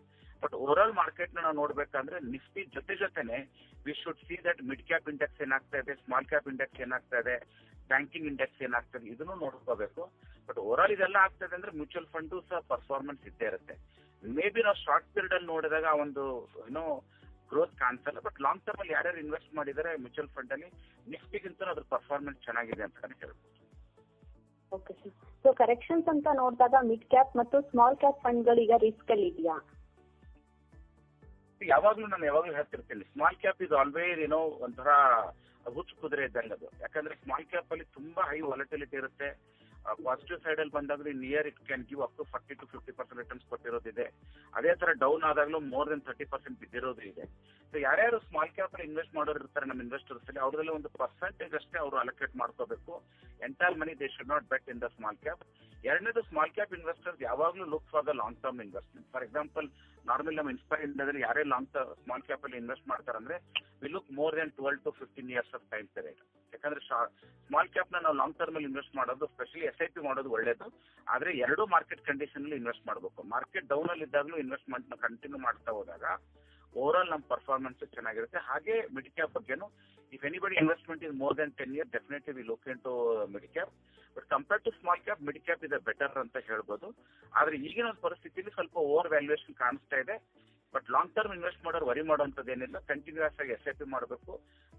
ಬಟ್ ಓವರ್ ಆಲ್ ಮಾರ್ಕೆಟ್ ನಾವು ನೋಡ್ಬೇಕಂದ್ರೆ ನಿಫ್ಟಿ ಜೊತೆನೆ we should see that mid cap index ಏನಾಗ್ತಾ ಇದೆ, ಸ್ಮಾಲ್ ಕ್ಯಾಪ್ ಇಂಡೆಕ್ಸ್ ಏನಾಗ್ತಾ ಇದೆ, ಬ್ಯಾಂಕಿಂಗ್ ಇಂಡೆಕ್ಸ್ ಏನಾಗ್ತದೆ, ಇದನ್ನು ನೋಡ್ಕೋಬೇಕು. ಬಟ್ ಓವರ್ ಆಲ್ ಇದೆಲ್ಲ ಆಗ್ತದೆ ಅಂದ್ರೆ ಮ್ಯೂಚುವಲ್ ಫಂಡು ಸಹ ಪರ್ಫಾರ್ಮೆನ್ಸ್ ಇದ್ದೇ ಇರುತ್ತೆ. ಮೇ ಬಿ ನಾವು ಶಾರ್ಟ್ ಪೀರಿಯಡ್ ಅಲ್ಲಿ ನೋಡಿದಾಗ ಒಂದು ಗ್ರೋತ್ ಕಾಣಿಸಲ್ಲ. ಬಟ್ ಲಾಂಗ್ ಟರ್ಮ್ ಅಲ್ಲಿ ಯಾರ್ಯಾರು ಇನ್ವೆಸ್ಟ್ ಮಾಡಿದರೆ ಮ್ಯೂಚುವಲ್ ಫಂಡ್ ಅಲ್ಲಿ ನಿಫ್ಟಿಗಿಂತ ಅದ್ರ ಪರ್ಫಾರ್ಮೆನ್ಸ್ ಚೆನ್ನಾಗಿದೆ ಅಂತ ಹೇಳ್ಬೋದು.
Okay sir. ಸೊ ಕರೆಕ್ಷನ್ಸ್ ಅಂತ ನೋಡಿದಾಗ ಮಿಡ್ ಕ್ಯಾಪ್ ಮತ್ತು ಸ್ಮಾಲ್ ಕ್ಯಾಪ್ ಫಂಡ್ಗಳು ಈಗ ರಿಸ್ಕ್ ಅಲ್ಲಿ ಇದೆಯಾ?
ಯಾವಾಗ್ಲೂ ನಾನು ಯಾವಾಗ್ಲೂ ಹೇಳ್ತಿರ್ತೀನಿ, ಸ್ಮಾಲ್ ಕ್ಯಾಪ್ ಇಸ್ ಆಲ್ವೇಸ್ ಏನೋ ಒಂಥರ ಹುಚ್ಚು ಕುದುರೆ ಇದ್ದಂಗೆ ಅದು. ಯಾಕಂದ್ರೆ ಸ್ಮಾಲ್ ಕ್ಯಾಪ್ ಅಲ್ಲಿ ತುಂಬಾ ಹೈ ವಾಲಟಿಲಿಟಿ ಇರುತ್ತೆ. ಪಾಸಿಟಿವ್ ಸೈಡ್ ಅಲ್ಲಿ ಬಂದಾಗ near it can give up to 40 to 50% returns ಕೊಟ್ಟಿರೋದಿದೆ. ಅದೇ ತರ ಡೌನ್ ಆದಾಗಲೂ ಮೋರ್ ದೆನ್ 30% ಬಿದ್ದಿರೋದು ಇದೆ. ಸೊ ಯಾರ್ಯಾರು ಸ್ಮಾಲ್ ಕ್ಯಾಪ್ ಅಲ್ಲಿ ಇನ್ವೆಸ್ಟ್ ಮಾಡೋರು ಇರ್ತಾರೆ ನಮ್ಮ ಇನ್ವೆಸ್ಟರ್ಸ್ ಅಲ್ಲಿ, ಅವ್ರಲ್ಲಿ ಒಂದು ಪರ್ಸೆಂಟೇಜ್ ಅಷ್ಟೇ ಅವರು ಅಲೋಕೇಟ್ ಮಾಡ್ಕೋಬೇಕು. Entire money they should not bet in the small cap. ಎರಡನೇದು, ಸ್ಮಾಲ್ ಕ್ಯಾಪ್ ಇನ್ವೆಸ್ಟರ್ಸ್ ಯಾವಾಗಲೂ look for the long term investment. For example, normal ನಮ್ಮ ಇನ್ಸ್ಪೈರ್ ಇಂಡಿಯಾದಲ್ಲಿ ಯಾರೇ ಸ್ಮಾಲ್ ಕ್ಯಾಪ್ ಅಲ್ಲಿ ಇನ್ವೆಸ್ಟ್ ಮಾಡ್ತಾರಂದ್ರೆ we look more than 12 to 15 years of time period. ಯಾಕಂದ್ರೆ small cap ನಾವು long term ಅಲ್ಲಿ ಇನ್ವೆಸ್ಟ್ ಮಾಡೋದು, ಸ್ಪೆಷಲಿ SIP ಮಾಡೋದು ಒಳ್ಳೇದು. ಆದ್ರೆ ಎರಡೂ ಮಾರ್ಕೆಟ್ ಕಂಡೀಷನ್ ಅಲ್ಲಿ ಇನ್ವೆಸ್ಟ್ ಮಾಡಬೇಕು. ಮಾರ್ಕೆಟ್ ಡೌನ್ ಅಲ್ಲಿ ಇದ್ದಾಗಲೂ ಇನ್ವೆಸ್ಟ್ಮೆಂಟ್ ನ ಕಂಟಿನ್ಯೂ ಮಾಡ್ತಾ ಹೋದಾಗ ಓವರ್ ಆಲ್ ನಮ್ಮ ಪರ್ಫಾರ್ಮೆನ್ಸ್ ಚೆನ್ನಾಗಿರುತ್ತೆ. ಹಾಗೆ ಮಿಡ್ ಕ್ಯಾಪ್ ಬಗ್ಗೆನು, if anybody investment is more than 10 years, definitely we look into mid cap. But compare to small cap, mid cap ಇದೆ ಬೆಟರ್ ಅಂತ ಹೇಳ್ಬೋದು. ಆದ್ರೆ ಈಗಿನ ಒಂದು ಪರಿಸ್ಥಿತಿಯಲ್ಲಿ ಸ್ವಲ್ಪ ಓವರ್ ವ್ಯಾಲ್ಯೂಯೇಷನ್ ಕಾಣಿಸ್ತಾ ಇದೆ. ಬಟ್ ಲಾಂಗ್ ಟರ್ಮ್ ಇನ್ವೆಸ್ಟ್ ಮಾಡೋರು ವರಿ ಮಾಡುವಂಥದ್ದು ಏನಿಲ್ಲ, ಕಂಟಿನ್ಯೂಸ್ ಆಗಿ SIP ಮಾಡಬೇಕು.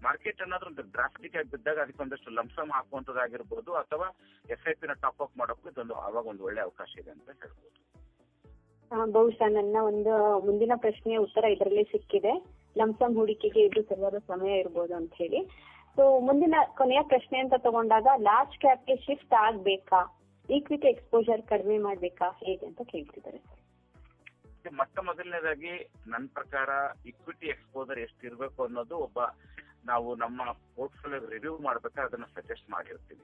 ಮಾರ್ಕೆಟ್ ಏನಾದ್ರೂ ಒಂದು ಡ್ರಾಸ್ಟಿಕ್ ಆಗಿ ಬಿದ್ದಾಗ ಅದಕ್ಕೆ ಒಂದಷ್ಟು ಲಂಸಮ್ ಹಾಕುವಂಥದ್ದಾಗಿರ್ಬೋದು, ಅಥವಾ SIP ನ ಟಾಪ್ ಅಪ್ ಮಾಡೋಕೆ ಇದೊಂದು ಆವಾಗ ಒಂದು ಒಳ್ಳೆ ಅವಕಾಶ ಇದೆ ಅಂತ ಹೇಳ್ಬೋದು.
ಬಹುಶಃ ನನ್ನ ಒಂದು ಮುಂದಿನ ಪ್ರಶ್ನೆಯ ಉತ್ತರ ಇದರಲ್ಲಿ ಸಿಕ್ಕಿದೆ. ಲಂಸಮ್ ಹೂಡಿಕೆಗೆ ಇದು ಸರಿಯಾದ ಸಮಯ ಇರ್ಬೋದು ಅಂತ ಹೇಳಿ. ಸೊ ಮುಂದಿನ ಕೊನೆಯ ಪ್ರಶ್ನೆ ಅಂತ ತಗೊಂಡಾಗ ಲಾರ್ಜ್ ಕ್ಯಾಪ್ಗೆ ಶಿಫ್ಟ್ ಆಗ್ಬೇಕಾ, ಈಕ್ವಿಟಿ ಎಕ್ಸ್ಪೋಜರ್ ಕಡಿಮೆ ಮಾಡ್ಬೇಕಾ, ಹೇಗೆ ಅಂತ ಕೇಳ್ತಿದ್ದಾರೆ ಸರ್.
ಮೊಟ್ಟ ಮೊದಲನೇದಾಗಿ ನನ್ನ ಪ್ರಕಾರ ಇಕ್ವಿಟಿ ಎಕ್ಸ್ಪೋಜರ್ ಎಷ್ಟಿರ್ಬೇಕು ಅನ್ನೋದು ನಾವು ನಮ್ಮ ಪೋರ್ಟ್ಫೋಲಿಯೋ ರಿವ್ಯೂ ಮಾಡ್ಬೇಕಾದ್ರೆ ಅದನ್ನ ಸಜೆಸ್ಟ್ ಮಾಡಿರ್ತೀವಿ.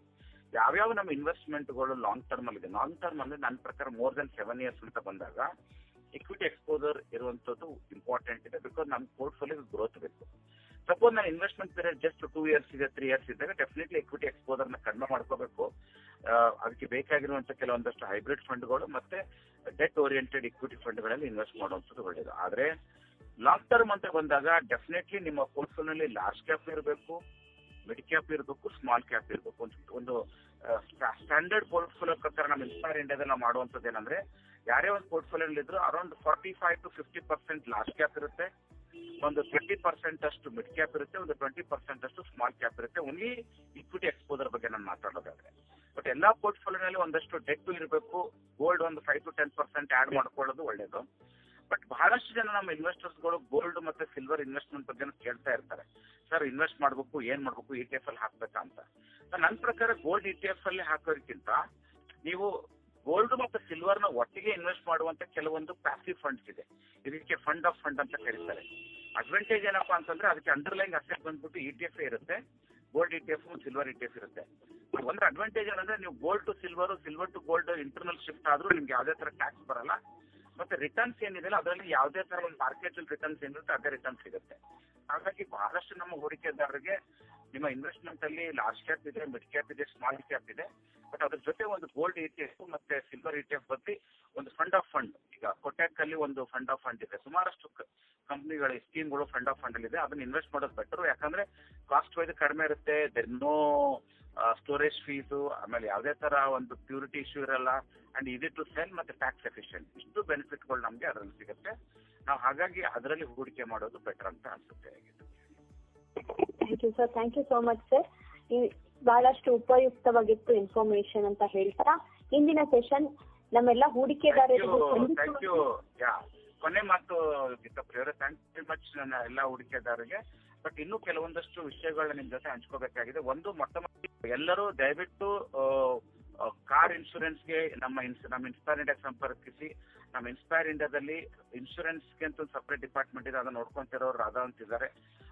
ಯಾವ್ಯಾವ ನಮ್ಮ ಇನ್ವೆಸ್ಟ್ಮೆಂಟ್ಗಳು ಲಾಂಗ್ ಟರ್ಮ್ ಅಲ್ಲಿ ಇದೆ, ಲಾಂಗ್ ಟರ್ಮ್ ಅಂದ್ರೆ ನನ್ನ ಪ್ರಕಾರ ಮೋರ್ ದೆನ್ 7 years ಅಂತ ಬಂದಾಗ ಇಕ್ವಿಟಿ ಎಕ್ಸ್ಪೋಜರ್ ಇರುವಂತದ್ದು ಇಂಪಾರ್ಟೆಂಟ್ ಇದೆ. ಬಿಕಾಸ್ ನಮ್ಮ ಪೋರ್ಟ್ಫೋಲಿಯೋ ಗ್ರೋತ್ ಬೇಕು. ಸಪೋಸ್ ನನ್ನ ಇನ್ವೆಸ್ಟ್ಮೆಂಟ್ ಪೀರಿಯಡ್ ಜಸ್ಟ್ 2 years ಇದೆ, 3 years ಇದ್ದಾಗ ಡೆಫಿನೆಟ್ಲಿ ಇಕ್ವಿಟಿ ಎಕ್ಸ್ಪೋಜರ್ ನ ಕಡಿಮೆ ಮಾಡ್ಕೋಬೇಕು. ಅದಕ್ಕೆ ಬೇಕಾಗಿರುವಂತ ಕೆಲವೊಂದಷ್ಟು ಹೈಬ್ರಿಡ್ ಫಂಡ್ಗಳು ಮತ್ತೆ ಡೆಟ್ ಓರಿಯೆಂಟೆಡ್ ಇಕ್ವಿಟಿ ಫಂಡ್ಗಳಲ್ಲಿ ಇನ್ವೆಸ್ಟ್ ಮಾಡುವಂಥದ್ದು ಒಳ್ಳೇದು. ಆದ್ರೆ ಲಾಂಗ್ ಟರ್ಮ್ ಅಂತ ಬಂದಾಗ ಡೆಫಿನೆಟ್ಲಿ ನಿಮ್ಮ ಪೋರ್ಟ್ಫೋಲಿಯೋನಲ್ಲಿ ಲಾರ್ಜ್ ಕ್ಯಾಪ್ ಇರಬೇಕು, ಮಿಡ್ ಕ್ಯಾಪ್ ಇರಬೇಕು, ಸ್ಮಾಲ್ ಕ್ಯಾಪ್ ಇರಬೇಕು. ಒಂದು ಸ್ಟ್ಯಾಂಡರ್ಡ್ ಪೋರ್ಟ್ಫೋಲಿಯೋ ಪ್ರಕಾರ ನಮ್ಮ ಇನ್ಸ್ಪೈರ್ ಇಂಡಿಯಾದಲ್ಲಿ ನಾವು ಮಾಡುವಂಥದ್ದು ಏನಂದ್ರೆ, ಯಾರೇ ಒಂದು ಪೋರ್ಟ್ಫೋಲಿಯೋ ಇದ್ರು ಅರೌಂಡ್ 45 to 50% ಲಾರ್ಜ್ ಕ್ಯಾಪ್ ಇರುತ್ತೆ, ಒಂದು 20% ಅಷ್ಟು ಮಿಡ್ ಕ್ಯಾಪ್ ಇರುತ್ತೆ, ಒಂದು 20% ಅಷ್ಟು ಸ್ಮಾಲ್ ಕ್ಯಾಪ್ ಇರುತ್ತೆ. ಓನ್ಲಿ ಇಕ್ವಿಟಿ ಎಕ್ಸ್ಪೋಜರ್ ಬಗ್ಗೆ ನಾನು ಮಾತಾಡೋದಾದ್ರೆ. ಬಟ್ ಎಲ್ಲಾ ಪೋರ್ಟ್ಫೋಲಿಯೋನಲ್ಲಿ ಒಂದಷ್ಟು ಡೆಟ್ ಇರಬೇಕು, ಗೋಲ್ಡ್ ಒಂದು 5 to 10% ಆಡ್ ಮಾಡ್ಕೊಳ್ಳೋದು ಒಳ್ಳೇದು. ಬಟ್ ಬಹಳಷ್ಟು ಜನ ನಮ್ಮ ಇನ್ವೆಸ್ಟರ್ಸ್ಗಳು ಗೋಲ್ಡ್ ಮತ್ತೆ ಸಿಲ್ವರ್ ಇನ್ವೆಸ್ಟ್ಮೆಂಟ್ ಬಗ್ಗೆ ಕೇಳ್ತಾ ಇರ್ತಾರೆ, ಸರ್ ಇನ್ವೆಸ್ಟ್ ಮಾಡ್ಬೇಕು, ಏನ್ ಮಾಡ್ಬೇಕು, ETF ಅಲ್ಲಿ ಹಾಕ್ಬೇಕಾ ಅಂತ. ನನ್ನ ಪ್ರಕಾರ ಗೋಲ್ಡ್ ETF ಅಲ್ಲಿ ಹಾಕೋದಕ್ಕಿಂತ ನೀವು ಗೋಲ್ಡ್ ಮತ್ತು ಸಿಲ್ವರ್ ನ ಒಟ್ಟಿಗೆ ಇನ್ವೆಸ್ಟ್ ಮಾಡುವಂತ ಕೆಲವೊಂದು ಪ್ಯಾಸಿವ್ ಫಂಡ್ಸ್ ಇದೆ. ಇದಕ್ಕೆ ಫಂಡ್ ಆಫ್ ಫಂಡ್ ಅಂತ ಕರೀತಾರೆ. ಅಡ್ವಾಂಟೇಜ್ ಏನಪ್ಪಾ ಅಂತಂದ್ರೆ ಅದಕ್ಕೆ ಅಂಡರ್ಲೈನ್ ಅಸೆಟ್ ಬಂದ್ಬಿಟ್ಟು ETF ಇರುತ್ತೆ, ಗೋಲ್ಡ್ ETF, ಸಿಲ್ವರ್ ETF ಇರುತ್ತೆ. ಒಂದು ಅಡ್ವಾಂಟೇಜ್ ಏನಂದ್ರೆ ನೀವು gold to silver, silver to gold internal shift ಆದ್ರೂ ನಿಮ್ಗೆ ಯಾವುದೇ ತರ ಟ್ಯಾಕ್ಸ್ ಬರಲ್ಲ. ಮತ್ತೆ ರಿಟರ್ನ್ಸ್ ಏನಿದೆ ಅದರಲ್ಲಿ ಯಾವುದೇ ತರ ಒಂದು ಮಾರ್ಕೆಟ್ ರಿಟರ್ನ್ಸ್ ಏನಿರುತ್ತೆ ಅದೇ ರಿಟರ್ನ್ಸ್ ಸಿಗುತ್ತೆ. ಹಾಗಾಗಿ ಬಹಳಷ್ಟು ನಮ್ಮ ಹೂಡಿಕೆದಾರರಿಗೆ ನಿಮ್ಮ ಇನ್ವೆಸ್ಟ್ಮೆಂಟ್ ಅಲ್ಲಿ ಲಾರ್ಜ್ ಕ್ಯಾಪ್ ಇದೆ, ಮಿಡ್ ಕ್ಯಾಪ್ ಇದೆ, ಸ್ಮಾಲ್ ಕ್ಯಾಪ್ ಇದೆ. ಬಟ್ ಅದ್ರ ಜೊತೆ ಒಂದು ಗೋಲ್ಡ್ ETF ಮತ್ತೆ ಸಿಲ್ವರ್ ETF ಬದಲಿ ಒಂದು ಫಂಡ್ ಆಫ್ ಫಂಡ್, ಈಗ ಕೊಟ್ಯಾಕ್ ಅಲ್ಲಿ ಒಂದು ಫಂಡ್ ಆಫ್ ಫಂಡ್ ಇದೆ, ಸುಮಾರಷ್ಟು ಕಂಪ್ನಿಗಳ ಸ್ಕೀಮ್ಗಳು ಫಂಡ್ ಆಫ್ ಫಂಡ್ ಅಲ್ಲಿ ಇದೆ. ಅದನ್ನ ಇನ್ವೆಸ್ಟ್ ಮಾಡೋದು ಬೆಟರ್. ಯಾಕಂದ್ರೆ ಕಾಸ್ಟ್ ವೈಸ್ ಕಡಿಮೆ ಇರುತ್ತೆ, ನೋ ಸ್ಟೋರೇಜ್ ಫೀಸು, ಆಮೇಲೆ ಯಾವುದೇ ತರ ಒಂದು ಪ್ಯೂರಿಟಿ ಇಶ್ಯೂ ಇರಲ್ಲ, ಅಂಡ್ ಈಸಿ ಟು ಸೆಲ್ ಮತ್ತೆ ಟ್ಯಾಕ್ಸ್ ಎಫಿಷಿಯಂಟ್. ಇಷ್ಟು ಬೆನಿಫಿಟ್ಗಳು ನಮ್ಗೆ ಅದರಲ್ಲಿ ಸಿಗುತ್ತೆ. ನಾವು ಹಾಗಾಗಿ ಅದರಲ್ಲಿ ಹೂಡಿಕೆ ಮಾಡೋದು ಬೆಟರ್ ಅಂತ ಅನ್ಸುತ್ತೆ.
Thank you sir, thank you so much sir. ಬಹಳಷ್ಟು ಉಪಯುಕ್ತವಾಗಿತ್ತು ಇನ್ಫಾರ್ಮೇಶನ್ ಅಂತ ಹೇಳ್ತಾ ಇಂದಿನ ಸೆಷನ್ ನಮ್ಮೆಲ್ಲ ಹೂಡಿಕೆದಾರರಿಗೂ
ಥ್ಯಾಂಕ್ ಯು. ಕೊನೆ ಮಾತು ಗೀತಾಪ್ರಿಯವರೇ, ಥ್ಯಾಂಕ್ ಯು ವೆರಿ ಮಚ್ ನನ್ನ ಎಲ್ಲ ಹೂಡಿಕೆದಾರರಿಗೆ. ಬಟ್ ಇನ್ನೂ ಕೆಲವೊಂದಷ್ಟು ವಿಷಯಗಳನ್ನ ನಿಮ್ ಜೊತೆ ಹಂಚ್ಕೋಬೇಕಾಗಿದೆ. ಒಂದು, ಎಲ್ಲರೂ ದಯವಿಟ್ಟು ಕಾರ್ ಇನ್ಶೂರೆನ್ಸ್ಗೆ ನಮ್ಮ ಇನ್ಸ್ಪೈರ್ ಇಂಡಿಯಾ ಸಂಪರ್ಕಿಸಿ. ನಮ್ಮ ಇನ್ಸ್ಪೈರ್ ಇಂಡಿಯಾದಲ್ಲಿ ಇನ್ಶೂರೆನ್ಸ್ಗೆ ಅಂತ ಒಂದು ಸಪರೇಟ್ ಡಿಪಾರ್ಟ್ಮೆಂಟ್ ಇದೆ, ಅದನ್ನ ನೋಡ್ಕೊಂತಿರೋರು ರಾಧಾ ಅಂತಿದ್ದಾರೆ.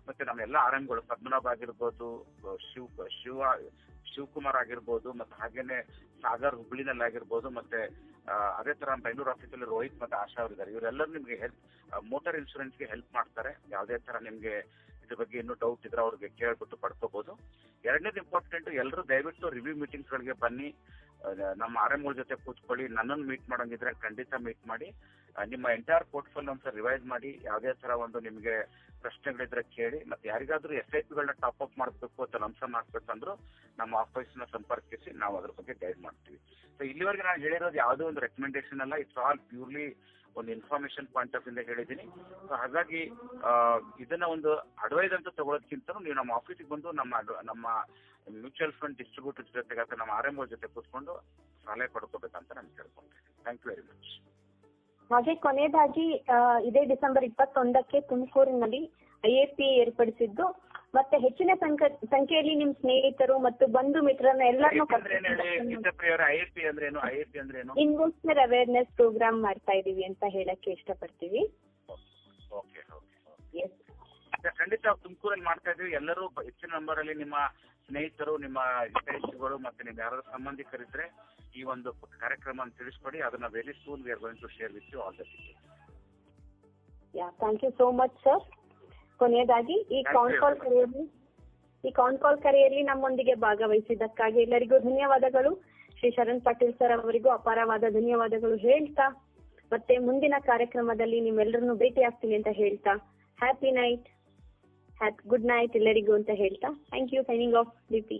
ಮತ್ತೆ ನಮ್ಮೆಲ್ಲ ಆರಂಭಗಳು ಪದ್ಮನಾಭ ಆಗಿರ್ಬೋದು, ಶಿವಕುಮಾರ್ ಆಗಿರ್ಬೋದು, ಮತ್ತೆ ಹಾಗೇನೆ ಸಾಗರ್ ಹುಬ್ಳಿನಲ್ಲಿ ಆಗಿರ್ಬೋದು, ಮತ್ತೆ ಅದೇ ತರ ಬೆಂಗಳೂರು ಆಫೀಸಲ್ಲಿ ರೋಹಿತ್ ಮತ್ತೆ ಆಶಾ ಅವರಿದ್ದಾರೆ. ಇವರೆಲ್ಲರೂ ನಿಮ್ಗೆ ಮೋಟಾರ್ ಇನ್ಶೂರೆನ್ಸ್ಗೆ ಹೆಲ್ಪ್ ಮಾಡ್ತಾರೆ. ಯಾವುದೇ ತರ ನಿಮ್ಗೆ ಇದ್ರ ಬಗ್ಗೆ ಇನ್ನೂ ಡೌಟ್ ಇದ್ರೆ ಅವ್ರಿಗೆ ಕೇಳ್ಬಿಟ್ಟು ಪಡ್ಕೋಬಹುದು. ಎರಡನೇದು ಇಂಪಾರ್ಟೆಂಟ್, ಎಲ್ಲರೂ ದಯವಿಟ್ಟು ರಿವ್ಯೂ ಮೀಟಿಂಗ್ಸ್ ಗಳಿಗೆ ಬನ್ನಿ. ನಮ್ಮ ಆರ್ಎಂಗಳ ಜೊತೆ ಕೂತ್ಕೊಳ್ಳಿ. ನನ್ನನ್ನು ಮೀಟ್ ಮಾಡೋಂಗಿದ್ರೆ ಖಂಡಿತ ಮೀಟ್ ಮಾಡಿ. ನಿಮ್ಮ ಎಂಟೈರ್ ಪೋರ್ಟ್ಫೋಲಿಯೋ ಒಂದ್ಸಲ ರಿವೈಸ್ ಮಾಡಿ. ಯಾವುದೇ ತರ ಒಂದು ನಿಮ್ಗೆ ಪ್ರಶ್ನೆಗಳಿದ್ರೆ ಕೇಳಿ. ಮತ್ತೆ ಯಾರಿಗಾದ್ರೂ SIP-ಗಳನ್ನ ಟಾಪ್ ಅಪ್ ಮಾಡಬೇಕು ಅಥವಾ ಲಂಸ ಮಾಡ್ಬೇಕಂದ್ರೂ ನಮ್ಮ ಆಫೀಸ್ನ ಸಂಪರ್ಕಿಸಿ, ನಾವು ಅದ್ರ ಬಗ್ಗೆ ಗೈಡ್ ಮಾಡ್ತೀವಿ. ಸೊ ಇಲ್ಲಿವರೆಗೆ ನಾನು ಹೇಳಿರೋದು ಯಾವುದೋ ಒಂದು ರೆಕಮೆಂಡೇಶನ್ ಅಲ್ಲ, ಇಟ್ಸ್ ಆಲ್ ಪ್ಯೂರ್ಲಿ ಒಂದು ಇನ್ಫಾರ್ಮೇಶನ್ ಪಾಯಿಂಟ್ ಆಫ್ ಇಂದ ಹೇಳಿದ್ದೀನಿ. ಸೊ ಹಾಗಾಗಿ ಇದನ್ನ ಒಂದು ಅಡ್ವೈಸ್ ಅಂತ ತಗೊಳ್ಳೋದಕ್ಕಿಂತ ನೀವು ನಮ್ಮ ಆಫೀಸಿಗೆ ಬಂದು ನಮ್ಮ ಮ್ಯೂಚುವಲ್ ಫಂಡ್ ಡಿಸ್ಟ್ರಿಬ್ಯೂಟರ್ ಜೊತೆಗೆ ಅಥವಾ ನಮ್ಮ RMO ಜೊತೆ ಕೂತ್ಕೊಂಡು ಸಲಹೆ ಪಡ್ಕೋಬೇಕಂತ ನಾನು ಕೇಳ್ಕೊಂತೀನಿ. Thank you very much.
ಹಾಗೆ ಕೊನೆಯದಾಗಿ ಇದೇ ಡಿಸೆಂಬರ್ 21ಕ್ಕೆ ತುಮಕೂರಿನಲ್ಲಿ IAP ಏರ್ಪಡಿಸಿದ್ದು, ಮತ್ತೆ ಹೆಚ್ಚಿನ ಸಂಖ್ಯೆಯಲ್ಲಿ ನಿಮ್ ಸ್ನೇಹಿತರು ಮತ್ತು ಬಂಧು ಮಿತ್ರರನ್ನ ಎಲ್ಲರನ್ನೂ
IAP ಅಂದ್ರೇನು?
ಇನ್ವೆಸ್ಟರ್ ಅವೇರ್ನೆಸ್ ಪ್ರೋಗ್ರಾಮ್ ಮಾಡ್ತಾ ಇದೀವಿ ಅಂತ ಹೇಳಕ್ಕೆ ಇಷ್ಟಪಡ್ತೀವಿ.
ಓಕೆ. ಖಂಡಿತ ತುಮಕೂರಲ್ಲಿ ಮಾಡ್ತಾ ಇದೀವಿ. ಎಲ್ಲರೂ ಹೆಚ್ಚಿನ ನಂಬರ್ ಅಲ್ಲಿ ನಿಮ್ಮ ಸ್ನೇಹಿತರು, ನಿಮ್ಮ ಹಿತೈಷಿಗಳು ಮತ್ತೆ ನಿಮ್ಮ ಯಾರಾದ್ರೂ ಸಂಬಂಧಿಕರಿದ್ರೆ ಈ ಒಂದು ಕಾರ್ಯಕ್ರಮ ತಿಳಿಸ್ಕೊಡಿ. ಅದನ್ನ very soon we are going to share with you all the details.
Thank you so much sir. ಕೊನೆಯದಾಗಿ ಈ ಕಾನ್ ಕಾಲ್ ಕರೆಯಲ್ಲಿ ನಮ್ಮೊಂದಿಗೆ ಭಾಗವಹಿಸಿದ್ದಕ್ಕಾಗಿ ಎಲ್ಲರಿಗೂ ಧನ್ಯವಾದಗಳು. ಶ್ರೀ ಶರಣ್ ಪಾಟೀಲ್ ಸರ್ ಅವರಿಗೂ ಅಪಾರವಾದ ಧನ್ಯವಾದಗಳು ಹೇಳ್ತಾ, ಮತ್ತೆ ಮುಂದಿನ ಕಾರ್ಯಕ್ರಮದಲ್ಲಿ ನಿಮ್ಮೆಲ್ಲರನ್ನು ಭೇಟಿ ಆಗ್ತೀನಿ ಅಂತ ಹೇಳ್ತಾ, ಹ್ಯಾಪಿ ನೈಟ್, ಗುಡ್ ನೈಟ್ ಎಲ್ಲರಿಗೂ ಅಂತ ಹೇಳ್ತಾ, thank you. Signing off DP.